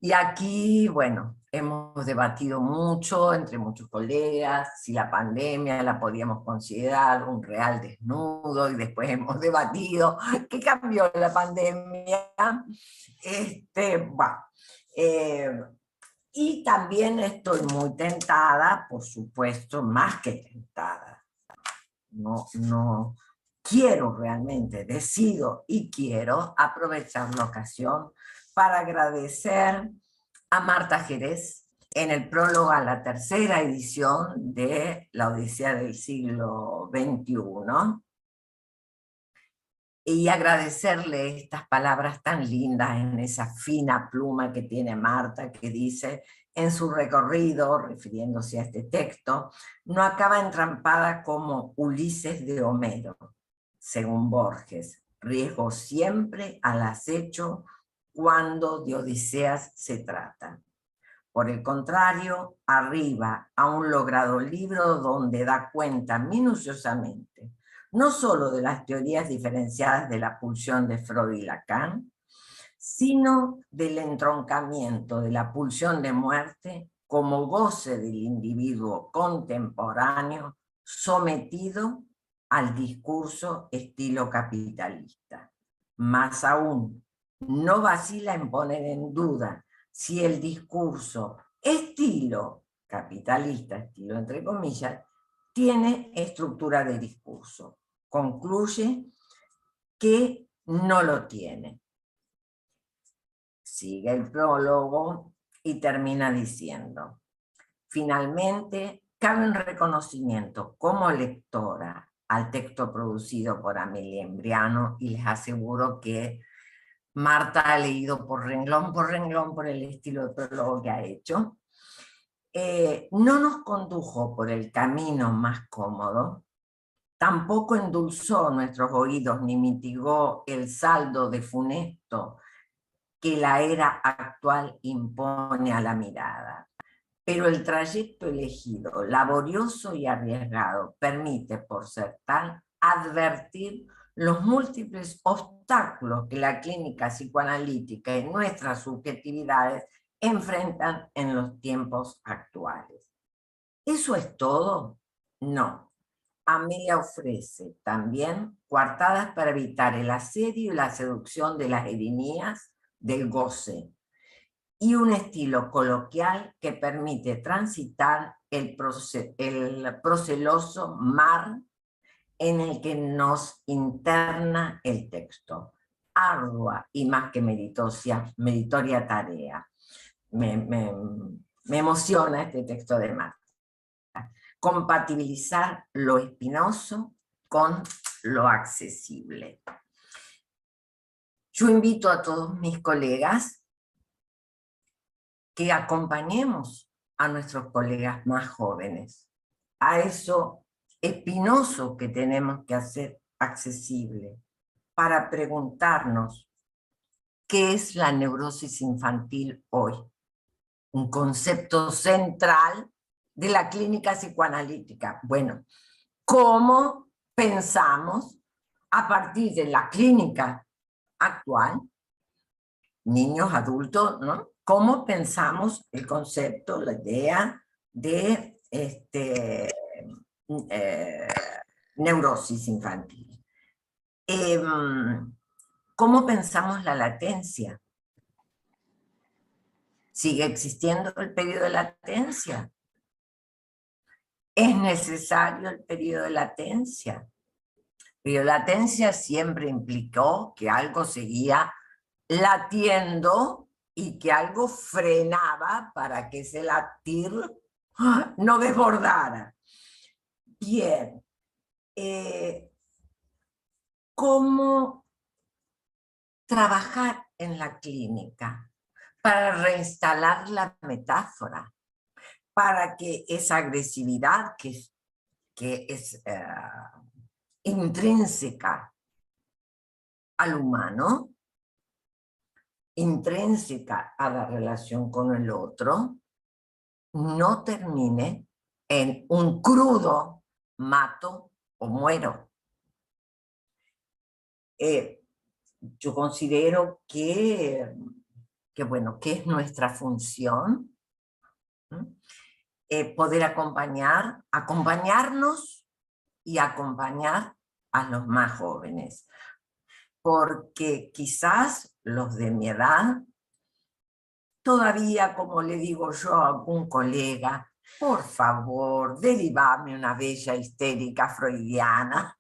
Y aquí, bueno, hemos debatido mucho entre muchos colegas si la pandemia la podíamos considerar un real desnudo, y después hemos debatido qué cambió la pandemia. Bueno, y también estoy muy tentada, por supuesto, más que tentada. No quiero realmente, decido y quiero aprovechar la ocasión para agradecer a Marta Jerez en el prólogo a la tercera edición de La Odisea del siglo XXI, y agradecerle estas palabras tan lindas en esa fina pluma que tiene Marta, que dice: en su recorrido, refiriéndose a este texto, no acaba entrampada como Ulises de Homero, según Borges, riesgo siempre al acecho cuando de Odiseas se trata. Por el contrario, arriba a un logrado libro donde da cuenta minuciosamente no solo de las teorías diferenciadas de la pulsión de Freud y Lacan, sino del entroncamiento de la pulsión de muerte como goce del individuo contemporáneo sometido al discurso estilo capitalista. Más aún, no vacila en poner en duda si el discurso estilo capitalista, estilo entre comillas, tiene estructura de discurso. Concluye que no lo tiene. Sigue el prólogo y termina diciendo: finalmente, cabe un reconocimiento como lectora al texto producido por Amelia Embriano, y les aseguro que Marta ha leído por renglón por el estilo de prólogo que ha hecho. No nos condujo por el camino más cómodo, tampoco endulzó nuestros oídos ni mitigó el saldo de funesto que la era actual impone a la mirada. Pero el trayecto elegido, laborioso y arriesgado, permite, por ser tal, advertir los múltiples obstáculos que la clínica psicoanalítica y nuestras subjetividades enfrentan en los tiempos actuales. ¿Eso es todo? No. Amelia ofrece también coartadas para evitar el asedio y la seducción de las erinias del goce, y un estilo coloquial que permite transitar el proceloso mar en el que nos interna el texto. Ardua y más que meritoria tarea. Me emociona este texto de Marta. Compatibilizar lo espinoso con lo accesible. Yo invito a todos mis colegas que acompañemos a nuestros colegas más jóvenes a eso espinoso que tenemos que hacer accesible, para preguntarnos qué es la neurosis infantil hoy, un concepto central de la clínica psicoanalítica. Bueno, ¿cómo pensamos a partir de la clínica actual, niños, adultos, ¿no? ¿Cómo pensamos el concepto, la idea de neurosis infantil? ¿Cómo pensamos la latencia? ¿Sigue existiendo el periodo de latencia? ¿Es necesario el periodo de latencia? El periodo de latencia siempre implicó que algo seguía latiendo y que algo frenaba para que ese latir no desbordara. Bien. ¿Cómo trabajar en la clínica para reinstalar la metáfora? Para que esa agresividad que es intrínseca al humano, intrínseca a la relación con el otro, no termine en un crudo mato o muero. Yo considero bueno, que es nuestra función poder acompañarnos y acompañar a los más jóvenes. Porque quizás los de mi edad, todavía, como le digo yo a algún colega, por favor, derivame una bella histérica freudiana.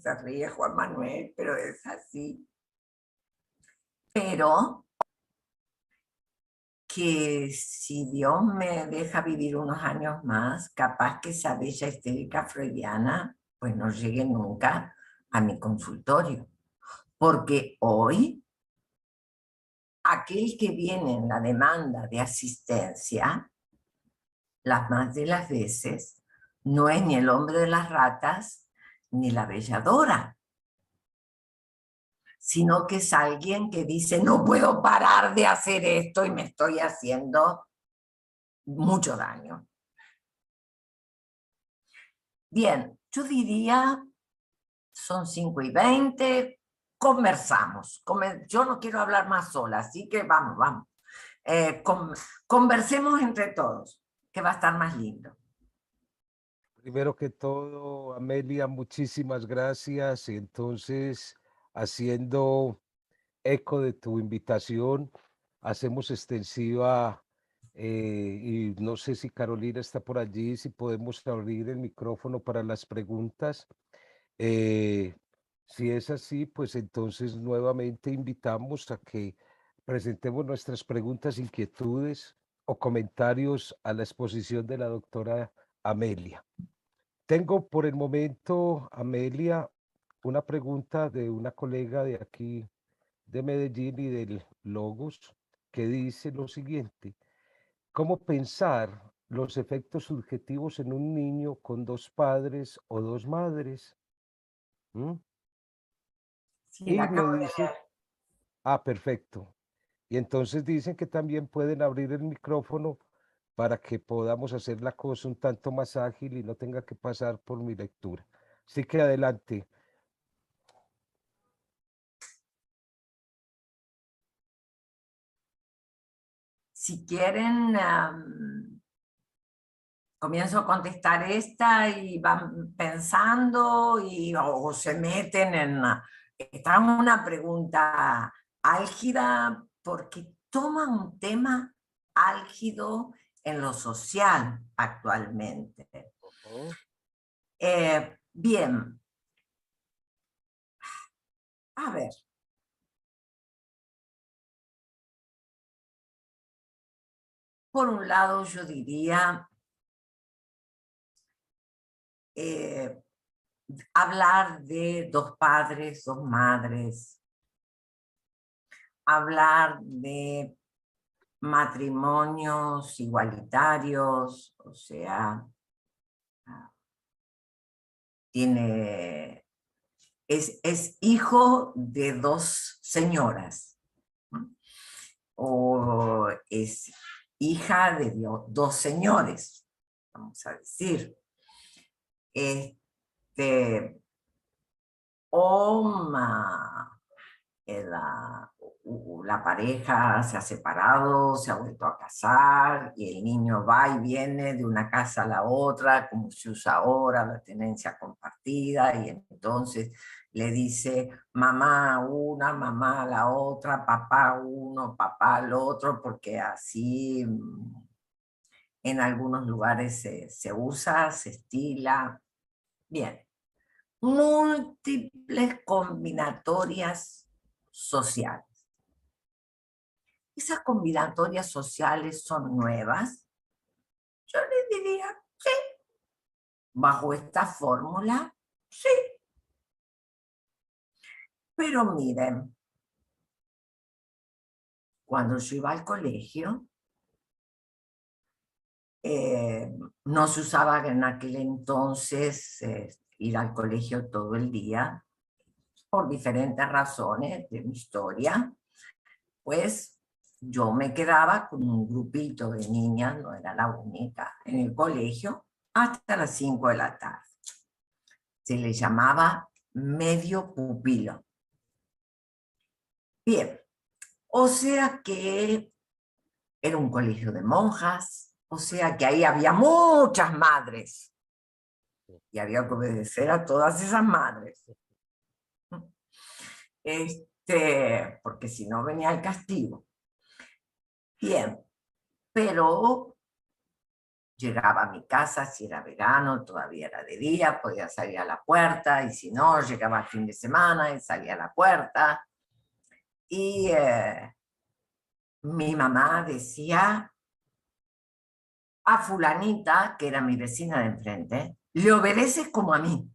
Se ríe Juan Manuel, pero es así. Pero que si Dios me deja vivir unos años más, capaz que esa bella histérica freudiana pues no llegue nunca a mi consultorio. Porque hoy, aquel que viene en la demanda de asistencia, las más de las veces, no es ni el hombre de las ratas, ni la belladora, sino que es alguien que dice, no puedo parar de hacer esto y me estoy haciendo mucho daño. Bien, yo diría, son 5:20, conversamos. Yo no quiero hablar más sola, así que vamos. Conversemos entre todos, que va a estar más lindo. Primero que todo, Amelia, muchísimas gracias. Y entonces, haciendo eco de tu invitación, hacemos extensiva, y no sé si Carolina está por allí, si podemos abrir el micrófono para las preguntas. Eh, si es así, pues entonces nuevamente invitamos a que presentemos nuestras preguntas, inquietudes o comentarios a la exposición de la doctora Amelia. Tengo por el momento, Amelia, una pregunta de una colega de aquí, de Medellín y del Logos, que dice lo siguiente: ¿cómo pensar los efectos subjetivos en un niño con dos padres o dos madres? ¿Mm? Sí, la Y me acabo de dice, leer. perfecto. Y entonces dicen que también pueden abrir el micrófono para que podamos hacer la cosa un tanto más ágil y no tenga que pasar por mi lectura. Así que adelante. Si quieren, comienzo a contestar esta y van pensando o se meten en... Está una pregunta álgida porque toma un tema álgido en lo social actualmente. Ujú. Bien, a ver. Por un lado, yo diría hablar de dos padres, dos madres, hablar de matrimonios igualitarios, o sea, es hijo de dos señoras, ¿no? O es hija de dos señores, vamos a decir. O la pareja se ha separado, se ha vuelto a casar y el niño va y viene de una casa a la otra, como se usa ahora, la tenencia compartida, y entonces le dice mamá a una, mamá a la otra, papá a uno, papá al otro, porque así en algunos lugares se usa, se estila. Bien, múltiples combinatorias sociales. ¿Esas combinatorias sociales son nuevas? Yo les diría, sí, bajo esta fórmula? Sí. Pero miren, cuando yo iba al colegio, no se usaba en aquel entonces ir al colegio todo el día, por diferentes razones de mi historia. Pues yo me quedaba con un grupito de niñas, no era la única, en el colegio hasta las 5 de la tarde. Se le llamaba medio pupilo. Bien, o sea que era un colegio de monjas, o sea que ahí había muchas madres y había que obedecer a todas esas madres. Porque si no venía el castigo. Bien, pero llegaba a mi casa, si era verano, todavía era de día, podía salir a la puerta, y si no, llegaba el fin de semana y salía a la puerta. Y mi mamá decía a fulanita, que era mi vecina de enfrente, le obedeces como a mí.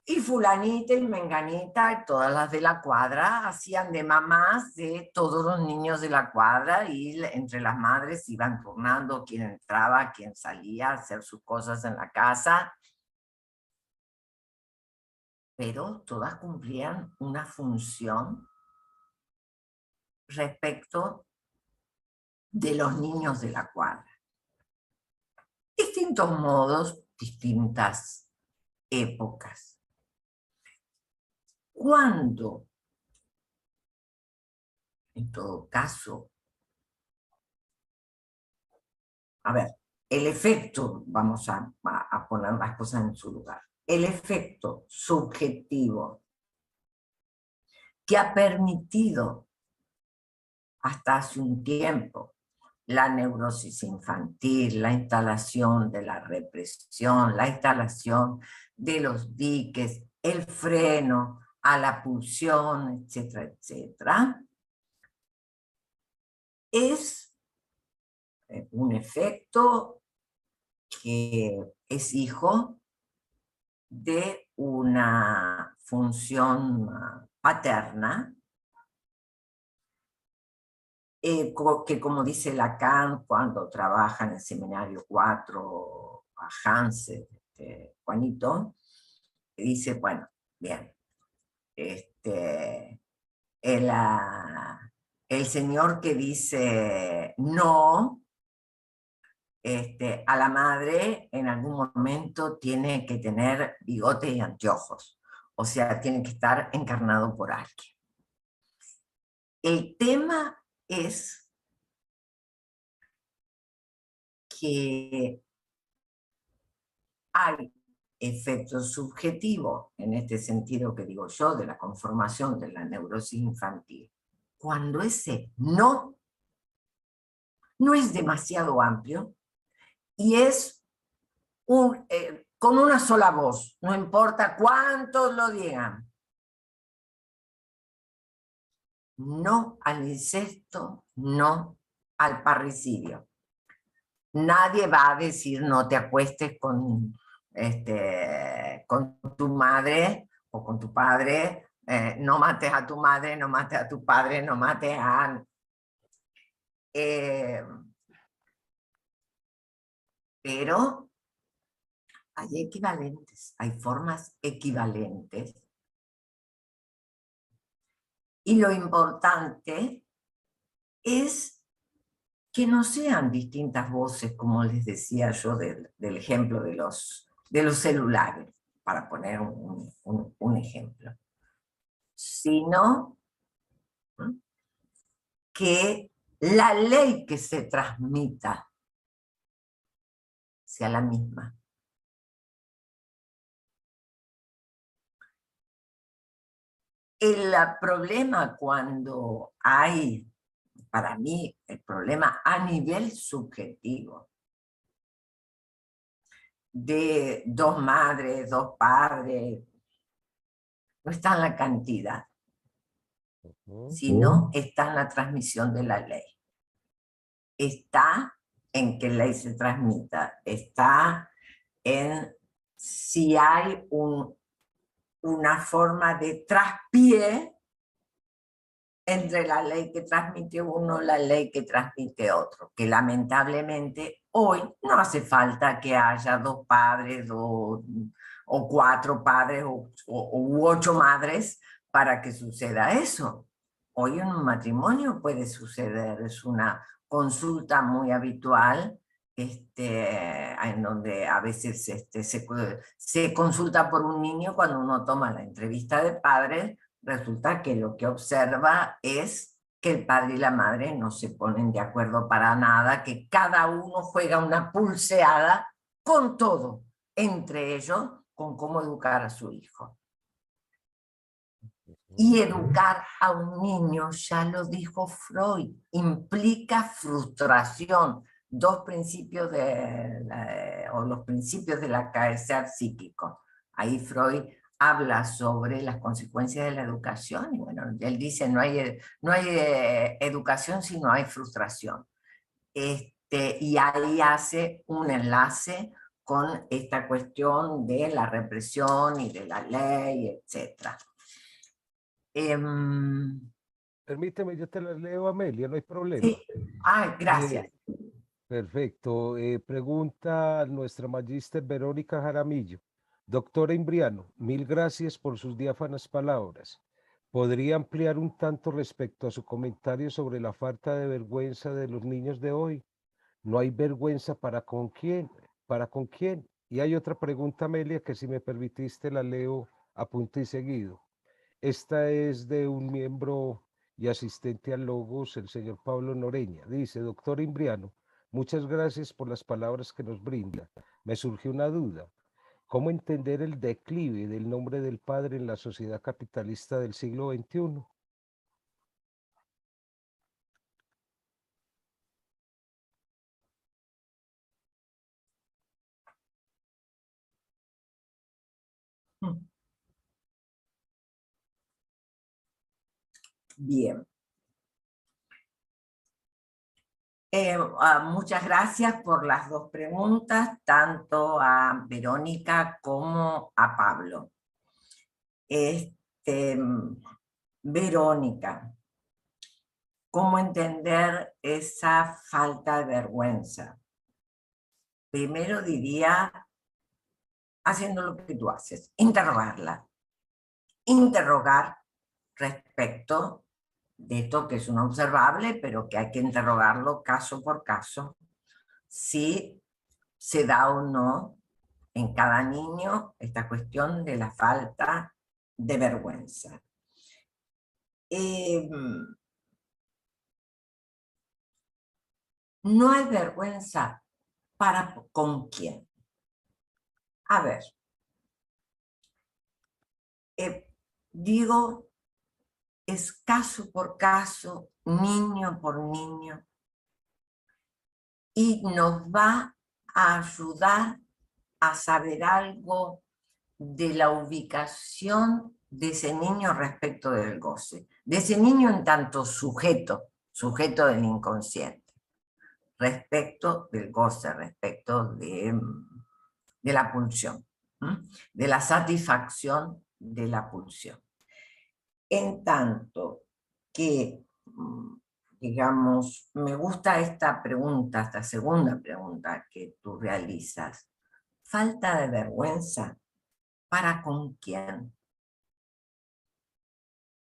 Y fulanita y menganita y todas las de la cuadra hacían de mamás de todos los niños de la cuadra, y entre las madres iban turnando quién entraba, quién salía a hacer sus cosas en la casa. Pero todas cumplían una función respecto de los niños de la cuadra. Distintos modos, distintas épocas. Cuando, en todo caso, a ver, el efecto, vamos a poner las cosas en su lugar, el efecto subjetivo que ha permitido hasta hace un tiempo la neurosis infantil, la instalación de la represión, la instalación de los diques, el freno a la pulsión, etcétera, etcétera, es un efecto que es hijo de una función paterna, que, como dice Lacan cuando trabaja en el seminario 4 a Hans, Juanito, dice, bueno, bien, el señor que dice no a la madre en algún momento tiene que tener bigote y anteojos, o sea, tiene que estar encarnado por alguien. El tema es que hay efectos subjetivos, en este sentido que digo yo, de la conformación de la neurosis infantil, cuando ese no es demasiado amplio y es con una sola voz, no importa cuántos lo digan. No al incesto, no al parricidio. Nadie va a decir no te acuestes con tu madre o con tu padre, no mates a tu madre, no mates a tu padre, no mates a... pero hay equivalentes, hay formas equivalentes. Y lo importante es que no sean distintas voces, como les decía yo del ejemplo de los celulares, para poner un ejemplo, sino que la ley que se transmita sea la misma. El problema cuando hay, para mí, el problema a nivel subjetivo, de dos madres, dos padres, no está en la cantidad, sino está en la transmisión de la ley. Está en qué ley se transmita, está en si hay una forma de traspié entre la ley que transmite uno y la ley que transmite otro, que lamentablemente hoy no hace falta que haya 2 padres o 4 padres u 8 madres para que suceda eso. Hoy en un matrimonio puede suceder, es una consulta muy habitual, en donde a veces se consulta por un niño cuando uno toma la entrevista de padres. Resulta que lo que observa es que el padre y la madre no se ponen de acuerdo para nada, que cada uno juega una pulseada con todo, entre ellos, con cómo educar a su hijo. Y educar a un niño, ya lo dijo Freud, implica frustración. 2 principios los principios del acaecer psíquico. Ahí Freud habla sobre las consecuencias de la educación, y bueno, él dice no hay educación si no hay frustración. Y ahí hace un enlace con esta cuestión de la represión y de la ley, etc. Permíteme, yo te las leo, Amelia, no hay problema. Sí. Ay, gracias. Perfecto. Pregunta nuestra magíster Verónica Jaramillo. Doctora Imbriano, mil gracias por sus diáfanas palabras. ¿Podría ampliar un tanto respecto a su comentario sobre la falta de vergüenza de los niños de hoy? No hay vergüenza para con quién, para con quién. Y hay otra pregunta, Amelia, que si me permitiste la leo a punto y seguido. Esta es de un miembro y asistente al Logos, el señor Pablo Noreña. Dice, doctor Imbriano, muchas gracias por las palabras que nos brinda. Me surgió una duda. ¿Cómo entender el declive del nombre del padre en la sociedad capitalista del siglo XXI? Bien. Muchas gracias por las 2 preguntas, tanto a Verónica como a Pablo. Verónica, ¿cómo entender esa falta de vergüenza? Primero diría, haciendo lo que tú haces, interrogarla. Interrogar respecto de esto que es un observable, pero que hay que interrogarlo caso por caso, si se da o no en cada niño esta cuestión de la falta de vergüenza. No hay vergüenza para con quién. A ver, digo, es caso por caso, niño por niño, y nos va a ayudar a saber algo de la ubicación de ese niño respecto del goce, de ese niño en tanto sujeto del inconsciente, respecto del goce, respecto de la pulsión, de la satisfacción de la pulsión. En tanto que, digamos, me gusta esta pregunta, esta segunda pregunta que tú realizas. Falta de vergüenza, ¿para con quién?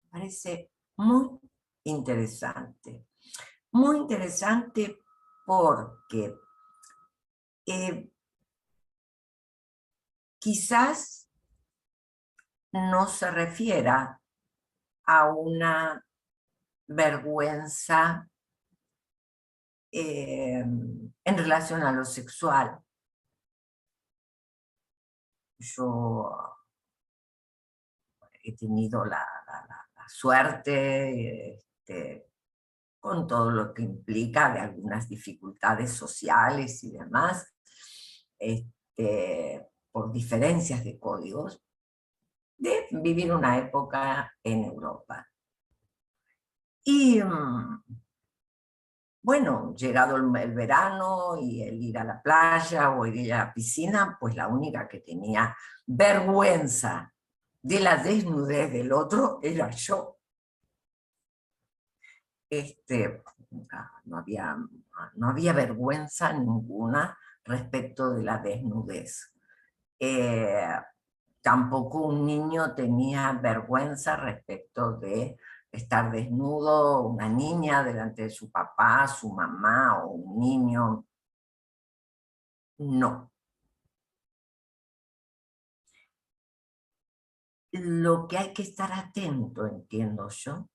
Parece muy interesante. Muy interesante porque quizás no se refiera a una vergüenza en relación a lo sexual. Yo he tenido la suerte, con todo lo que implica de algunas dificultades sociales y demás, por diferencias de códigos, de vivir una época en Europa. Y bueno, llegado el verano y el ir a la playa o ir a la piscina, pues la única que tenía vergüenza de la desnudez del otro era yo. No había vergüenza ninguna respecto de la desnudez. Tampoco un niño tenía vergüenza respecto de estar desnudo, una niña delante de su papá, su mamá o un niño. No. Lo que hay que estar atento, entiendo yo,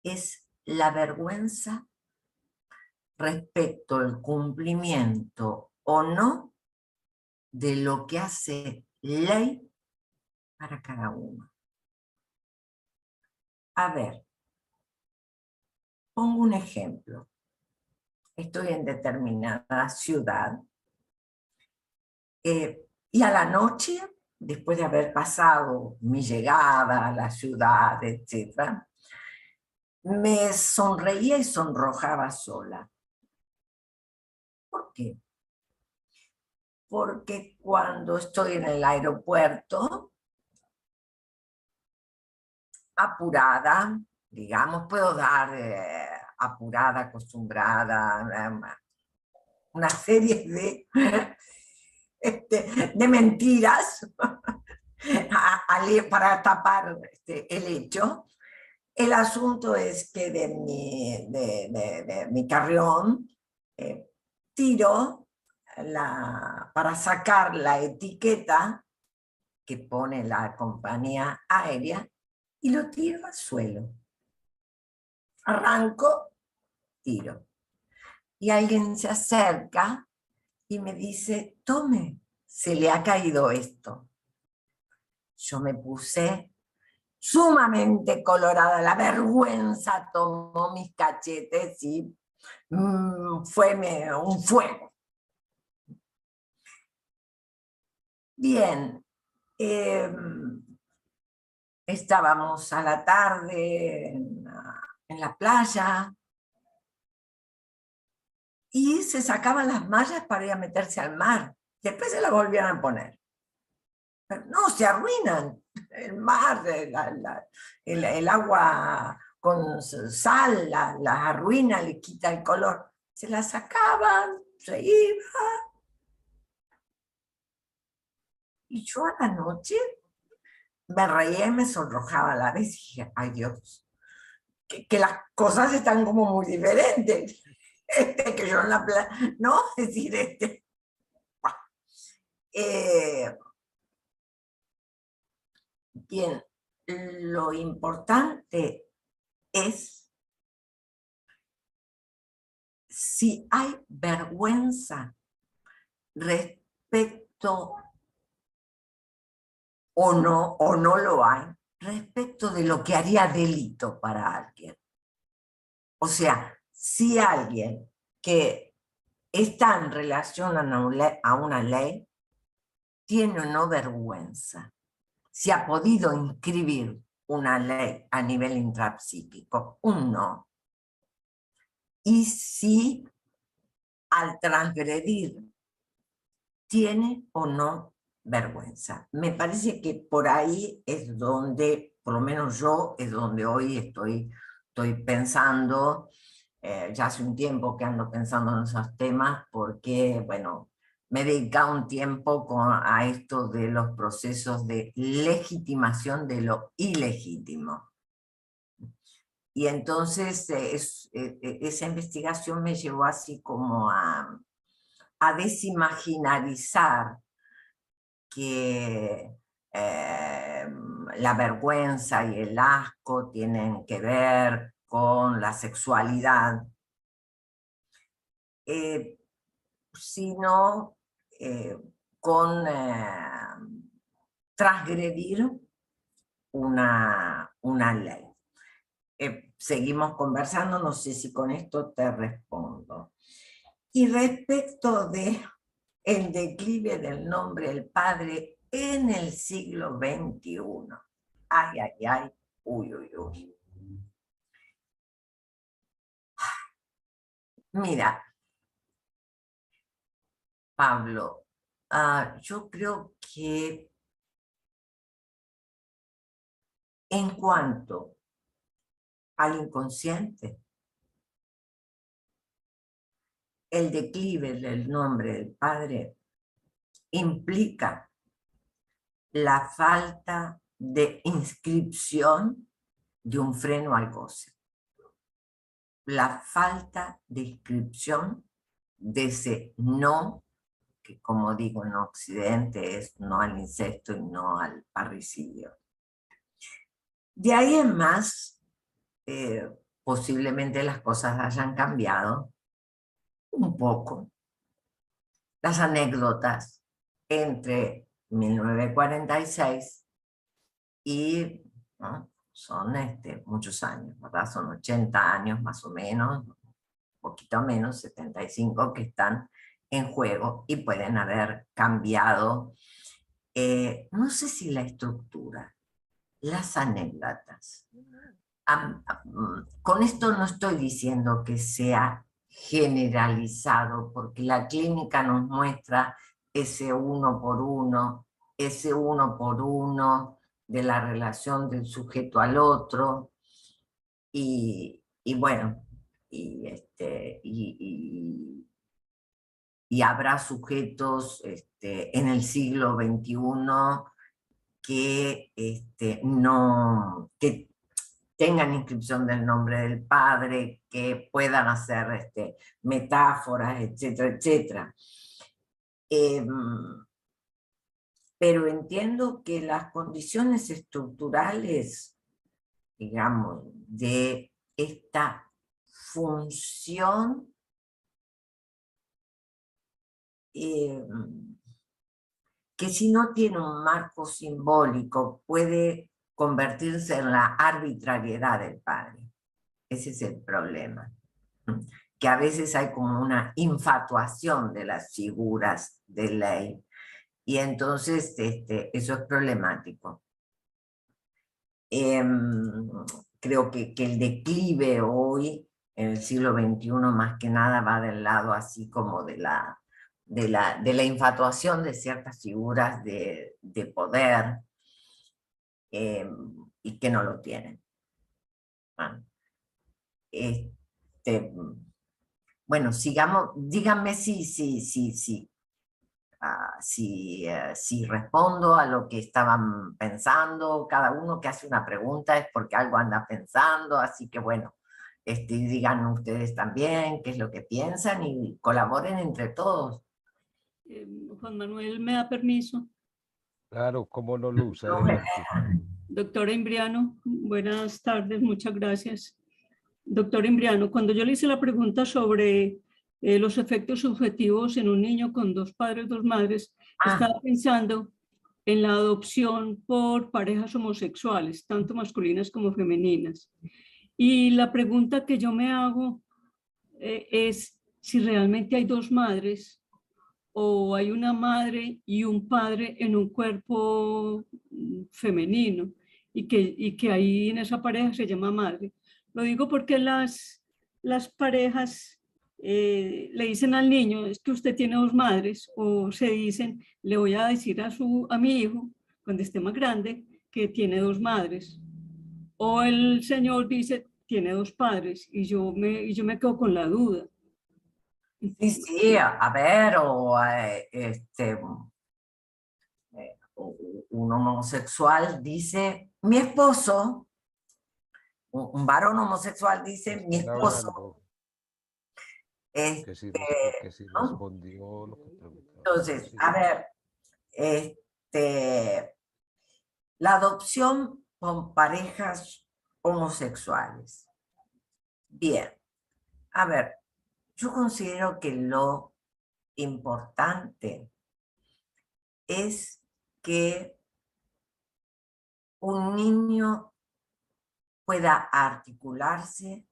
es la vergüenza respecto al cumplimiento o no de lo que hace ley para cada uno. A ver, pongo un ejemplo. Estoy en determinada ciudad y a la noche, después de haber pasado mi llegada a la ciudad, etc., me sonreía y sonrojaba sola. ¿Por qué? Porque cuando estoy en el aeropuerto, apurada, digamos, puedo dar apurada, acostumbrada, una serie de mentiras para tapar el hecho. El asunto es que de mi carrión tiro para sacar la etiqueta que pone la compañía aérea y lo tiro al suelo. Arranco, tiro. Y alguien se acerca y me dice, tome, se le ha caído esto. Yo me puse sumamente colorada, la vergüenza tomó mis cachetes y fue un fuego. Bien, estábamos a la tarde en la playa y se sacaban las mallas para ir a meterse al mar. Después se las volvían a poner. Pero no, se arruinan. El mar, el agua con sal, las arruina, le quita el color. Se las sacaban, se iba. Y yo a la noche me reía y me sonrojaba a la vez. Y dije, ay Dios, que las cosas están como muy diferentes. Que yo en la playa, ¿no? Es decir, bien, lo importante es si hay vergüenza respecto o no lo hay, respecto de lo que haría delito para alguien. O sea, si alguien que está en relación a una ley tiene o no vergüenza, si ha podido inscribir una ley a nivel intrapsíquico, un no. Y si al transgredir tiene o no vergüenza. Me parece que por ahí es donde, por lo menos yo, es donde hoy estoy pensando, ya hace un tiempo que ando pensando en esos temas, porque, bueno, me he dedicado un tiempo a esto de los procesos de legitimación de lo ilegítimo. Y entonces esa investigación me llevó así como a desimaginarizar que la vergüenza y el asco tienen que ver con la sexualidad, sino con transgredir una ley. Seguimos conversando, no sé si con esto te respondo. Y respecto de el declive del nombre del padre en el siglo XXI. Ay, ay, ay, uy, uy, uy. Mira, Pablo, yo creo que en cuanto al inconsciente, el declive del nombre del padre implica la falta de inscripción de un freno al goce. La falta de inscripción de ese no, que como digo en Occidente es no al incesto y no al parricidio. De ahí en más, posiblemente las cosas hayan cambiado un poco. Las anécdotas entre 1946 y, ¿no? Son muchos años, ¿verdad? Son 80 años más o menos, un poquito menos, 75 que están en juego y pueden haber cambiado, no sé si la estructura, las anécdotas. Con esto no estoy diciendo que sea generalizado, porque la clínica nos muestra ese uno por uno de la relación del sujeto al otro, y bueno, y habrá sujetos en el siglo XXI que, que tengan inscripción del nombre del padre, que puedan hacer metáforas, etcétera, etcétera. Pero entiendo que las condiciones estructurales, digamos, de esta función que si no tiene un marco simbólico puede convertirse en la arbitrariedad del padre. Ese es el problema. Que a veces hay como una infatuación de las figuras de ley, y entonces eso es problemático. Creo que el declive hoy, en el siglo XXI, más que nada va del lado así como de la infatuación de ciertas figuras de poder, y que no lo tienen. Bueno, sigamos, díganme si respondo a lo que estaban pensando. Cada uno que hace una pregunta es porque algo anda pensando, así que bueno, digan ustedes también qué es lo que piensan y colaboren entre todos. Juan Manuel, ¿me da permiso? Claro, cómo no, Luz, adelante. Doctora Imbriano, buenas tardes, muchas gracias. Doctor Imbriano, cuando yo le hice la pregunta sobre los efectos subjetivos en un niño con dos padres, dos madres, estaba pensando en la adopción por parejas homosexuales, tanto masculinas como femeninas. Y la pregunta que yo me hago es si realmente hay dos madres o hay una madre y un padre en un cuerpo femenino y que ahí en esa pareja se llama madre. Lo digo porque las parejas le dicen al niño, es que usted tiene dos madres, o se dicen, le voy a decir a mi hijo, cuando esté más grande, que tiene dos madres. O el señor dice, tiene dos padres, y yo me quedo con la duda. Sí, a ver, un homosexual dice, mi esposo, un varón homosexual dice, mi esposo. Que sí respondió lo que preguntaba. Entonces, a ver, la adopción con parejas homosexuales. Bien, a ver, yo considero que lo importante es que un niño pueda articularse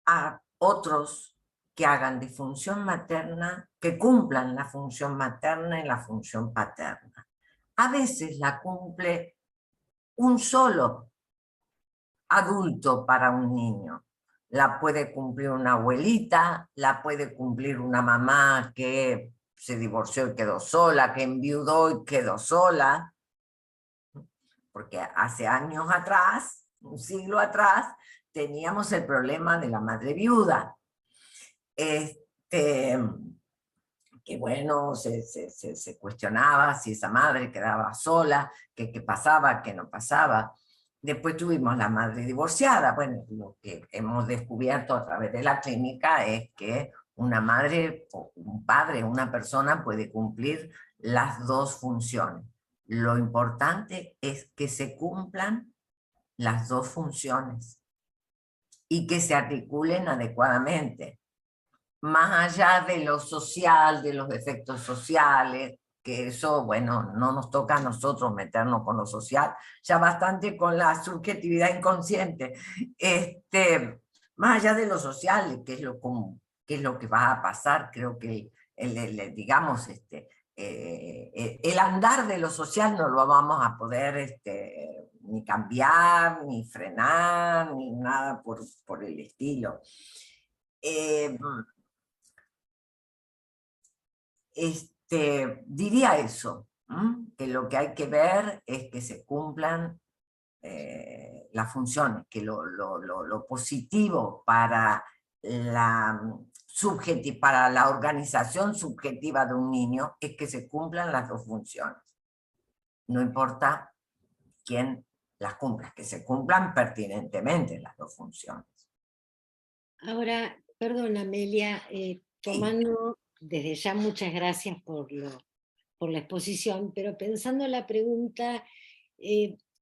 a otros que hagan de función materna, que cumplan la función materna y la función paterna. A veces la cumple un solo adulto para un niño. la puede cumplir una abuelita, la puede cumplir una mamá que se divorció y quedó sola, que enviudó y quedó sola, porque hace años atrás, un siglo atrás, teníamos el problema de la madre viuda. Que bueno, se cuestionaba si esa madre quedaba sola, qué pasaba, qué no pasaba. Después tuvimos la madre divorciada. Bueno, lo que hemos descubierto a través de la clínica es que una madre o un padre, una persona puede cumplir las dos funciones. Lo importante es que se cumplan las dos funciones y que se articulen adecuadamente. Más allá de lo social, de los efectos sociales, que eso, bueno, no nos toca a nosotros meternos con lo social, ya bastante con la subjetividad inconsciente. Más allá de lo social, qué es lo que va a pasar, creo que digamos, el andar de lo social no lo vamos a poder ni cambiar, ni frenar, ni nada por el estilo. Diría eso, que lo que hay que ver es que se cumplan las funciones, que lo positivo para para la organización subjetiva de un niño es que se cumplan las dos funciones. No importa quién las cumpla, que se cumplan pertinentemente las dos funciones. Ahora, perdona, Amelia, tomando desde ya muchas gracias por la exposición, pero pensando en la pregunta,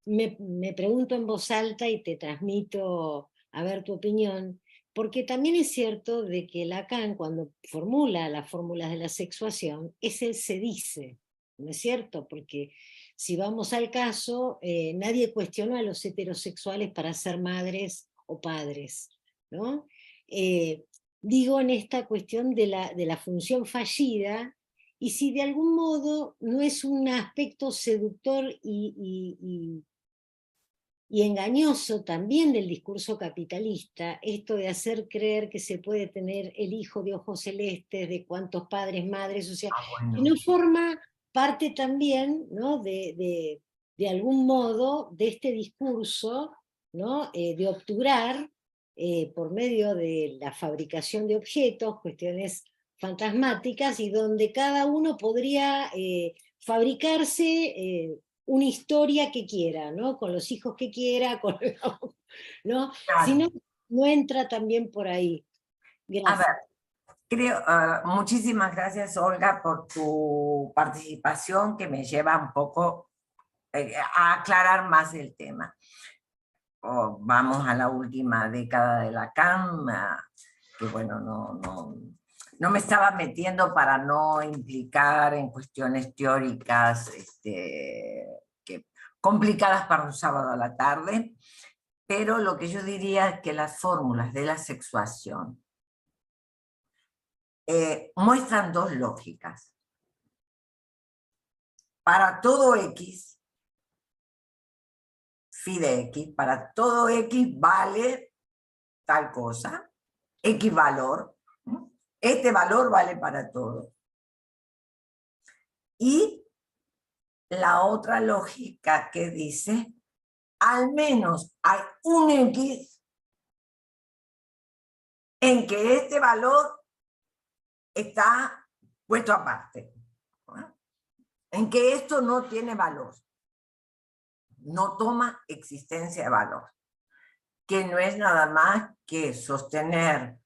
me pregunto en voz alta y te transmito a ver tu opinión, porque también es cierto de que Lacan, cuando formula las fórmulas de la sexuación, es el se dice, ¿no es cierto? Porque si vamos al caso, nadie cuestionó a los heterosexuales para ser madres o padres, ¿no? Digo en esta cuestión de la función fallida, y si de algún modo no es un aspecto seductor y engañoso también del discurso capitalista, esto de hacer creer que se puede tener el hijo de ojos celestes, de cuántos padres, madres, o sea, bueno. que no forma parte también, ¿no? de algún modo de este discurso, ¿no? De obturar por medio de la fabricación de objetos, cuestiones fantasmáticas, y donde cada uno podría fabricarse una historia que quiera, ¿no? Con los hijos que quiera, ¿no? Claro. Si no, no entra también por ahí. Gracias. A ver, muchísimas gracias, Olga, por tu participación, que me lleva un poco a aclarar más el tema. Vamos a la última década de Lacan, que bueno, no me estaba metiendo para no implicar en cuestiones teóricas complicadas para un sábado a la tarde, pero lo que yo diría es que las fórmulas de la sexuación muestran dos lógicas. Para todo X, phi de X, para todo X vale tal cosa, X valor, este valor vale para todo. Y la otra lógica que dice, al menos hay un X en que este valor está puesto aparte, en que esto no tiene valor, no toma existencia de valor, que no es nada más que sostener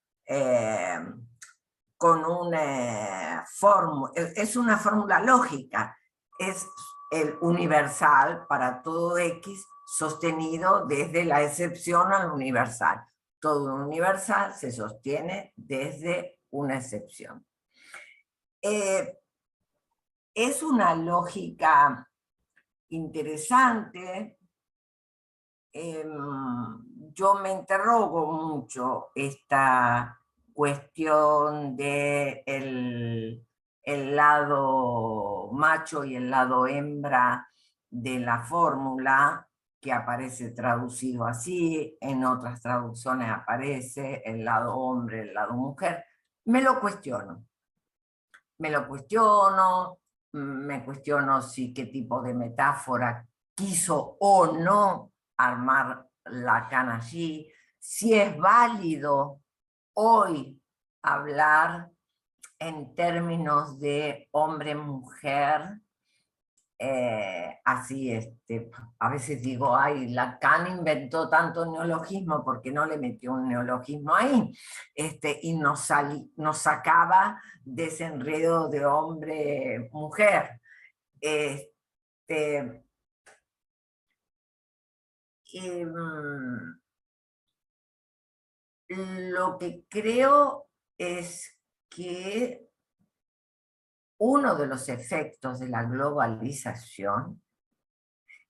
con una fórmula, es una fórmula lógica, es el universal para todo X sostenido desde la excepción al universal. Todo universal se sostiene desde una excepción. Es una lógica interesante. Yo me interrogo mucho esta cuestión de el lado macho y el lado hembra de la fórmula, que aparece traducido así, en otras traducciones aparece el lado hombre, el lado mujer. Me lo cuestiono. Me cuestiono si qué tipo de metáfora quiso o no armar Lacan allí, si es válido hoy hablar en términos de hombre-mujer, así, a veces digo, ay, Lacan inventó tanto neologismo porque no le metió un neologismo ahí, y nos sacaba de ese enredo de hombre-mujer. Lo que creo es que uno de los efectos de la globalización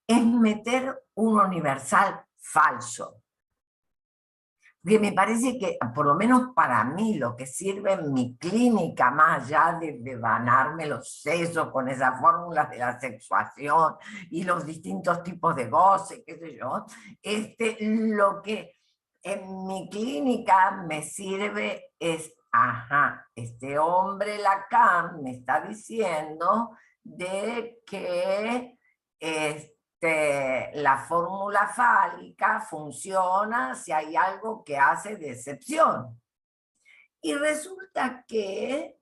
es meter un universal falso. Porque me parece que, por lo menos para mí, lo que sirve en mi clínica, más allá de devanarme los sesos con esas fórmulas de la sexuación y los distintos tipos de goce, qué sé yo, lo que en mi clínica me sirve es, ajá, este hombre Lacan me está diciendo de que la fórmula fálica funciona si hay algo que hace de excepción. Y resulta que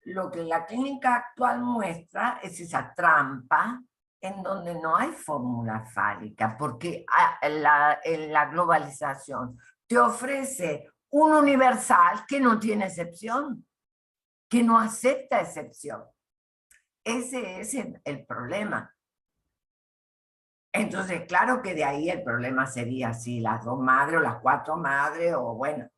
lo que la clínica actual muestra es esa trampa en donde no hay fórmula fálica, porque en la globalización te ofrece un universal que no tiene excepción, que no acepta excepción. Ese es el problema. Entonces, claro que de ahí el problema sería si las 2 madres o las 4 madres, o bueno.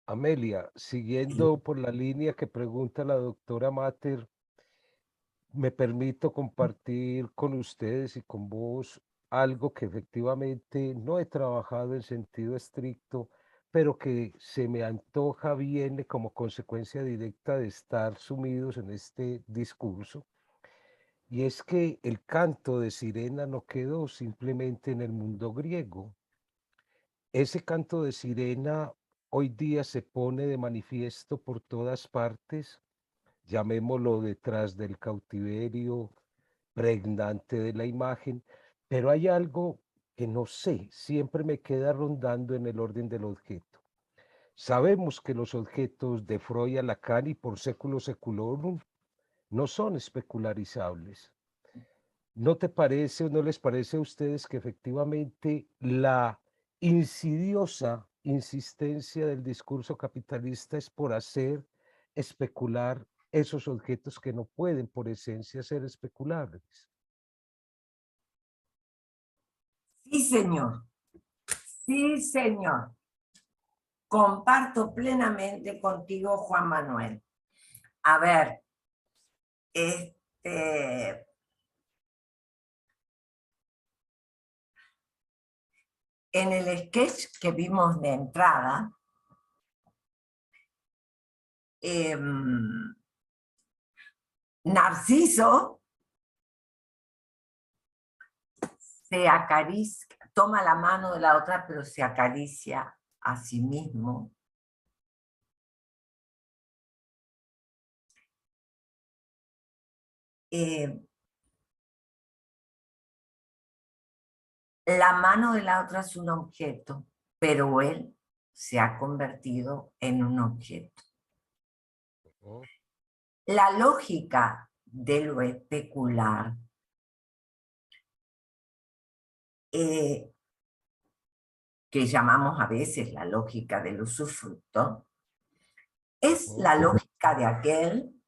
Amelia, siguiendo por la línea que pregunta la doctora Mater, me permito compartir con ustedes y con vos algo que efectivamente no he trabajado en sentido estricto, pero que se me antoja viene como consecuencia directa de estar sumidos en este discurso. Y es que el canto de sirena no quedó simplemente en el mundo griego. Ese canto de sirena hoy día se pone de manifiesto por todas partes, llamémoslo detrás del cautiverio pregnante de la imagen, pero hay algo que no sé, siempre me queda rondando en el orden del objeto. Sabemos que los objetos de Freud a Lacan y por século seculorum no son especularizables. ¿No te parece o no les parece a ustedes que efectivamente la insidiosa insistencia del discurso capitalista es por hacer especular esos objetos que no pueden por esencia ser especulables? Sí, señor. Sí, señor. Comparto plenamente contigo, Juan Manuel. A ver, en el sketch que vimos de entrada, Narciso se acaricia, toma la mano de la otra, pero se acaricia a sí mismo. La mano de la otra es un objeto, pero él se ha convertido en un objeto. La lógica de lo especular que llamamos a veces la lógica del usufructo, es la lógica de aquel,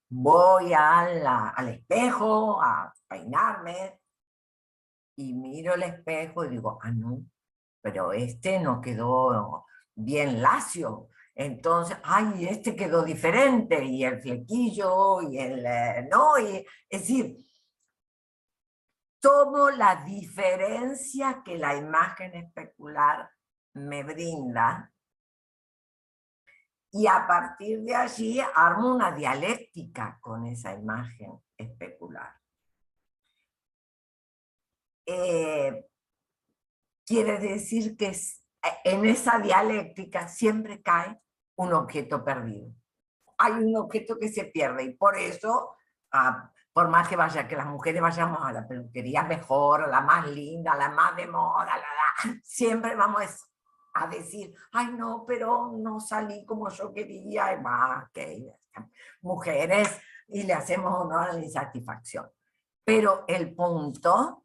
voy al espejo a peinarme y miro el espejo y digo, ah, no, pero este no quedó bien lacio. Entonces, ay, este quedó diferente, y el flequillo, y no, es decir, tomo la diferencia que la imagen especular me brinda y a partir de allí armo una dialéctica con esa imagen especular. Quiere decir que en esa dialéctica siempre cae un objeto perdido. Hay un objeto que se pierde y por eso, por más que que las mujeres vayamos a la peluquería mejor, a la más linda, a la más de moda, siempre vamos a decir, ay no, pero no salí como yo quería, y más que mujeres, y le hacemos honor a la insatisfacción. Pero el punto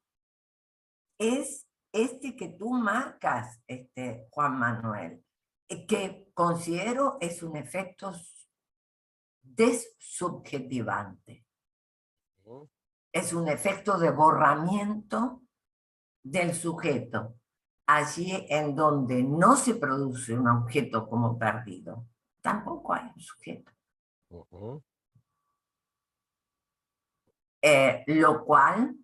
es este que tú marcas, Juan Manuel, que considero es un efecto desubjetivante. Es un efecto de borramiento del sujeto. Allí en donde no se produce un objeto como perdido, tampoco hay un sujeto. Lo cual,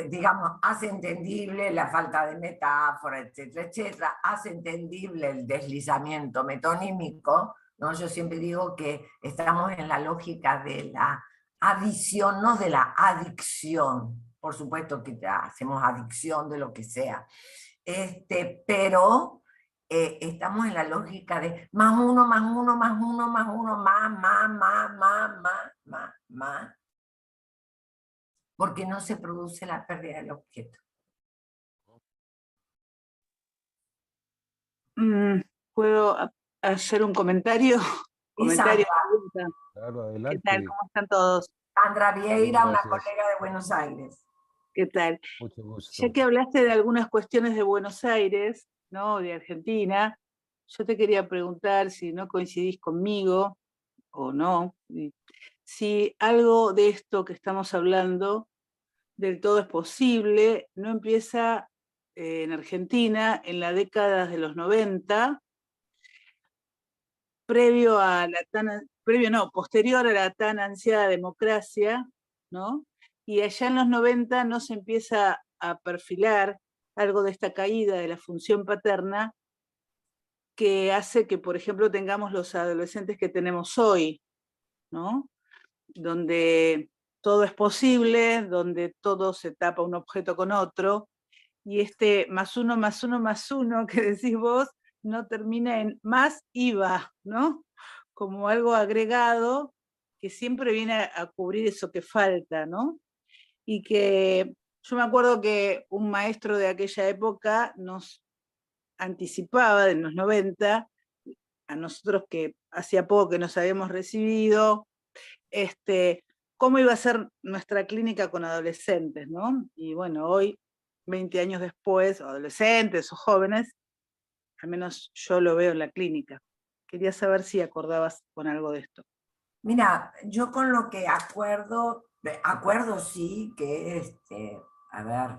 digamos, hace entendible la falta de metáfora, etcétera, etcétera, hace entendible el deslizamiento metonímico, ¿no? Yo siempre digo que estamos en la lógica de la adición, no de la adicción. Por supuesto que hacemos adicción de lo que sea, pero estamos en la lógica de más uno, más uno, más uno, más uno, más, porque no se produce la pérdida del objeto. ¿Puedo hacer un comentario? Comentario, pregunta. Claro, ¿Qué adelante. tal? ¿Cómo están todos? Sandra Vieira, una Gracias. colega de Buenos Aires. ¿Qué tal? Mucho gusto. Ya que hablaste de algunas cuestiones de Buenos Aires, ¿no? De Argentina, yo te quería preguntar si no coincidís conmigo o no, si algo de esto que estamos hablando del todo es posible, no empieza en Argentina en la década de los 90, posterior a la tan ansiada democracia, ¿no? Y allá en los 90 no se empieza a perfilar algo de esta caída de la función paterna que hace que, por ejemplo, tengamos los adolescentes que tenemos hoy, ¿no? Donde todo es posible, donde todo se tapa un objeto con otro, y este más uno, más uno, más uno que decís vos, no termina en más IVA, ¿no? Como algo agregado que siempre viene a cubrir eso que falta, ¿no? Y que yo me acuerdo que un maestro de aquella época nos anticipaba, en los 90, a nosotros que hacía poco que nos habíamos recibido, cómo iba a ser nuestra clínica con adolescentes, ¿no? Y bueno, hoy, 20 años después, adolescentes o jóvenes, al menos yo lo veo en la clínica. Quería saber si acordabas con algo de esto. Mira, yo con lo que acuerdo sí que, a ver,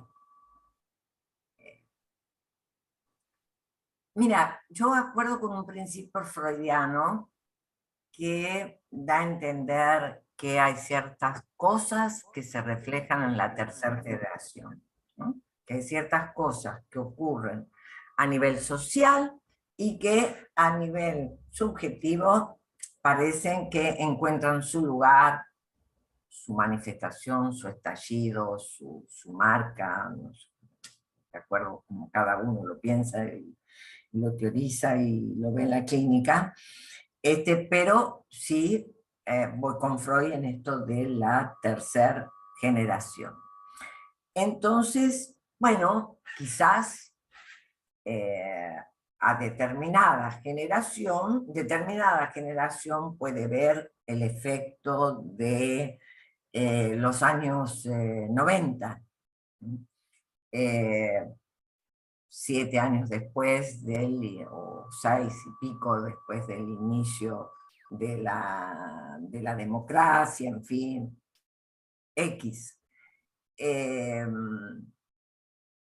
mira, yo acuerdo con un principio freudiano que da a entender que hay ciertas cosas que se reflejan en la tercera generación, ¿no? Que hay ciertas cosas que ocurren a nivel social y que a nivel subjetivo parecen que encuentran su lugar, su manifestación, su estallido, su marca, no sé, de acuerdo como cada uno lo piensa y lo teoriza y lo ve en la clínica, pero sí voy con Freud en esto de la tercera generación. Entonces, bueno, quizás a determinada generación puede ver el efecto de los años 90, 7 años después o 6 y pico después del inicio de la democracia, en fin, X.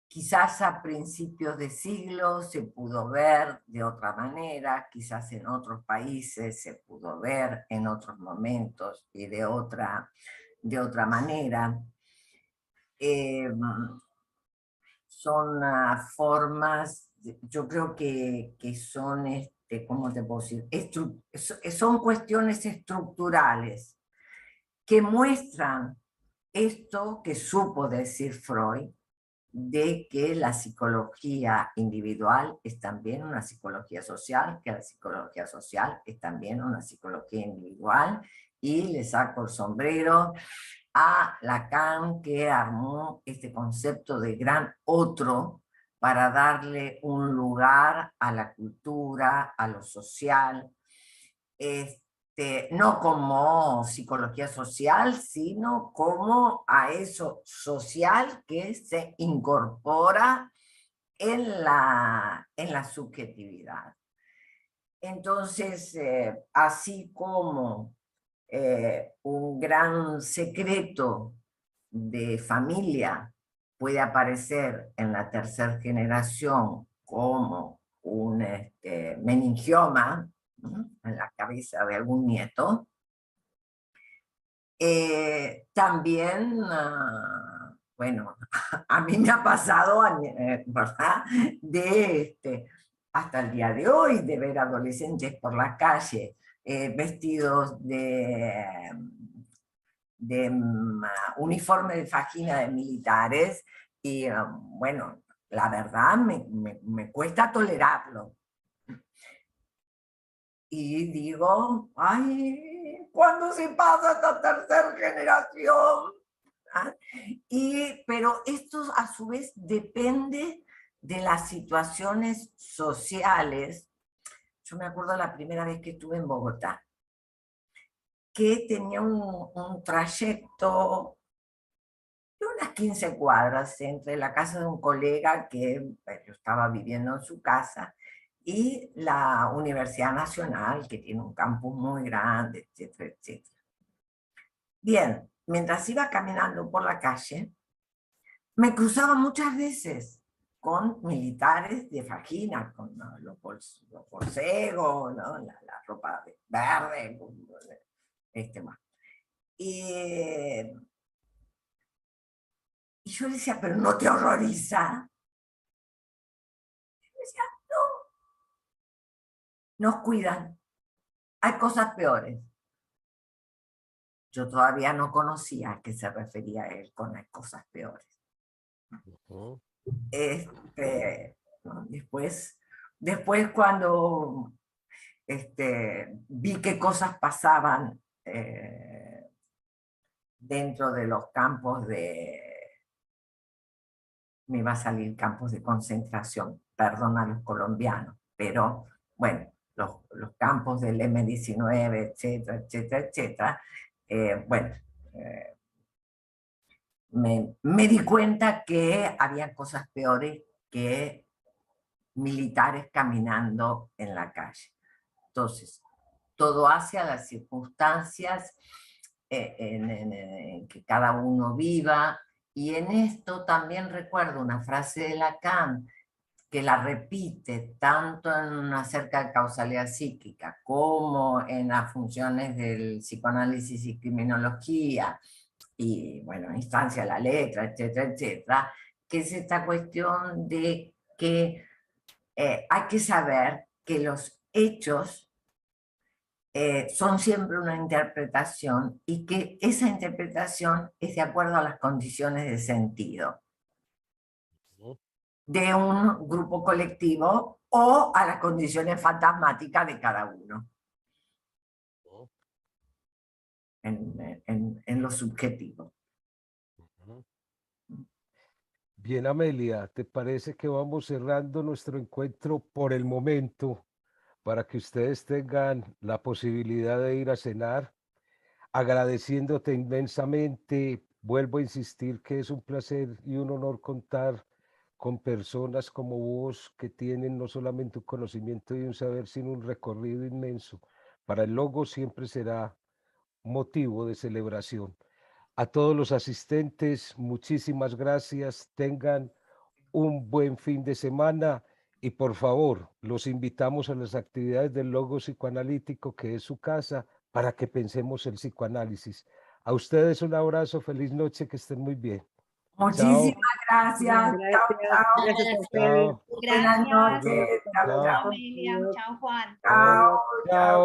Quizás a principios de siglo se pudo ver de otra manera, quizás en otros países se pudo ver en otros momentos y de otra manera. Son formas, yo creo que son ¿cómo te puedo decir? Son cuestiones estructurales que muestran esto que supo decir Freud, de que la psicología individual es también una psicología social, que la psicología social es también una psicología individual, y le saco el sombrero a Lacan, que armó este concepto de gran otro para darle un lugar a la cultura, a lo social, no como psicología social, sino como a eso social que se incorpora en la subjetividad. Entonces, así como un gran secreto de familia puede aparecer en la tercera generación como un meningioma, ¿no?, en la cabeza de algún nieto, también, bueno, a mí me ha pasado, ¿verdad?, hasta el día de hoy, de ver adolescentes por la calle vestidos de uniforme de fajín de militares, y bueno, la verdad me cuesta tolerarlo. Y digo, ay, ¿cuándo se pasa esta tercera generación? Pero esto a su vez depende de las situaciones sociales. Yo me acuerdo la primera vez que estuve en Bogotá, que tenía un trayecto de unas 15 cuadras entre la casa de un colega que yo estaba viviendo en su casa y la Universidad Nacional, que tiene un campus muy grande, etcétera, etcétera. Bien, mientras iba caminando por la calle, me cruzaba muchas veces con militares de fajina, con los borcegos, ¿no?, la ropa verde, más. Y yo le decía, ¿pero no te horroriza? Y me decía, no, nos cuidan, hay cosas peores. Yo todavía no conocía a qué se refería él con las cosas peores. ¿No? Después cuando vi qué cosas pasaban dentro de los campos me va a salir campos de concentración, perdón a los colombianos, pero bueno, los campos del M-19, etcétera, etcétera, etcétera, me di cuenta que había cosas peores que militares caminando en la calle. Entonces, todo hace a las circunstancias en que cada uno viva, y en esto también recuerdo una frase de Lacan, que la repite tanto acerca de causalidad psíquica como en las funciones del psicoanálisis y criminología, y bueno, instancia de la letra, etcétera, etcétera, que es esta cuestión de que hay que saber que los hechos son siempre una interpretación, y que esa interpretación es de acuerdo a las condiciones de sentido de un grupo colectivo o a las condiciones fantasmáticas de cada uno. En lo subjetivo. Bien, Amelia, ¿te parece que vamos cerrando nuestro encuentro por el momento para que ustedes tengan la posibilidad de ir a cenar? Agradeciéndote inmensamente, vuelvo a insistir que es un placer y un honor contar con personas como vos, que tienen no solamente un conocimiento y un saber, sino un recorrido inmenso. Para el Logos siempre será motivo de celebración. A todos los asistentes, muchísimas gracias. Tengan un buen fin de semana y por favor, los invitamos a las actividades del Logos Psicoanalítico, que es su casa, para que pensemos el psicoanálisis. A ustedes un abrazo, feliz noche, que estén muy bien. Muchísimas gracias. Chao, chao. Gracias a ustedes. Chao. Buenas noches. Chao, Chao. chao. Amelia, chao Juan. Chao, chao. Chao.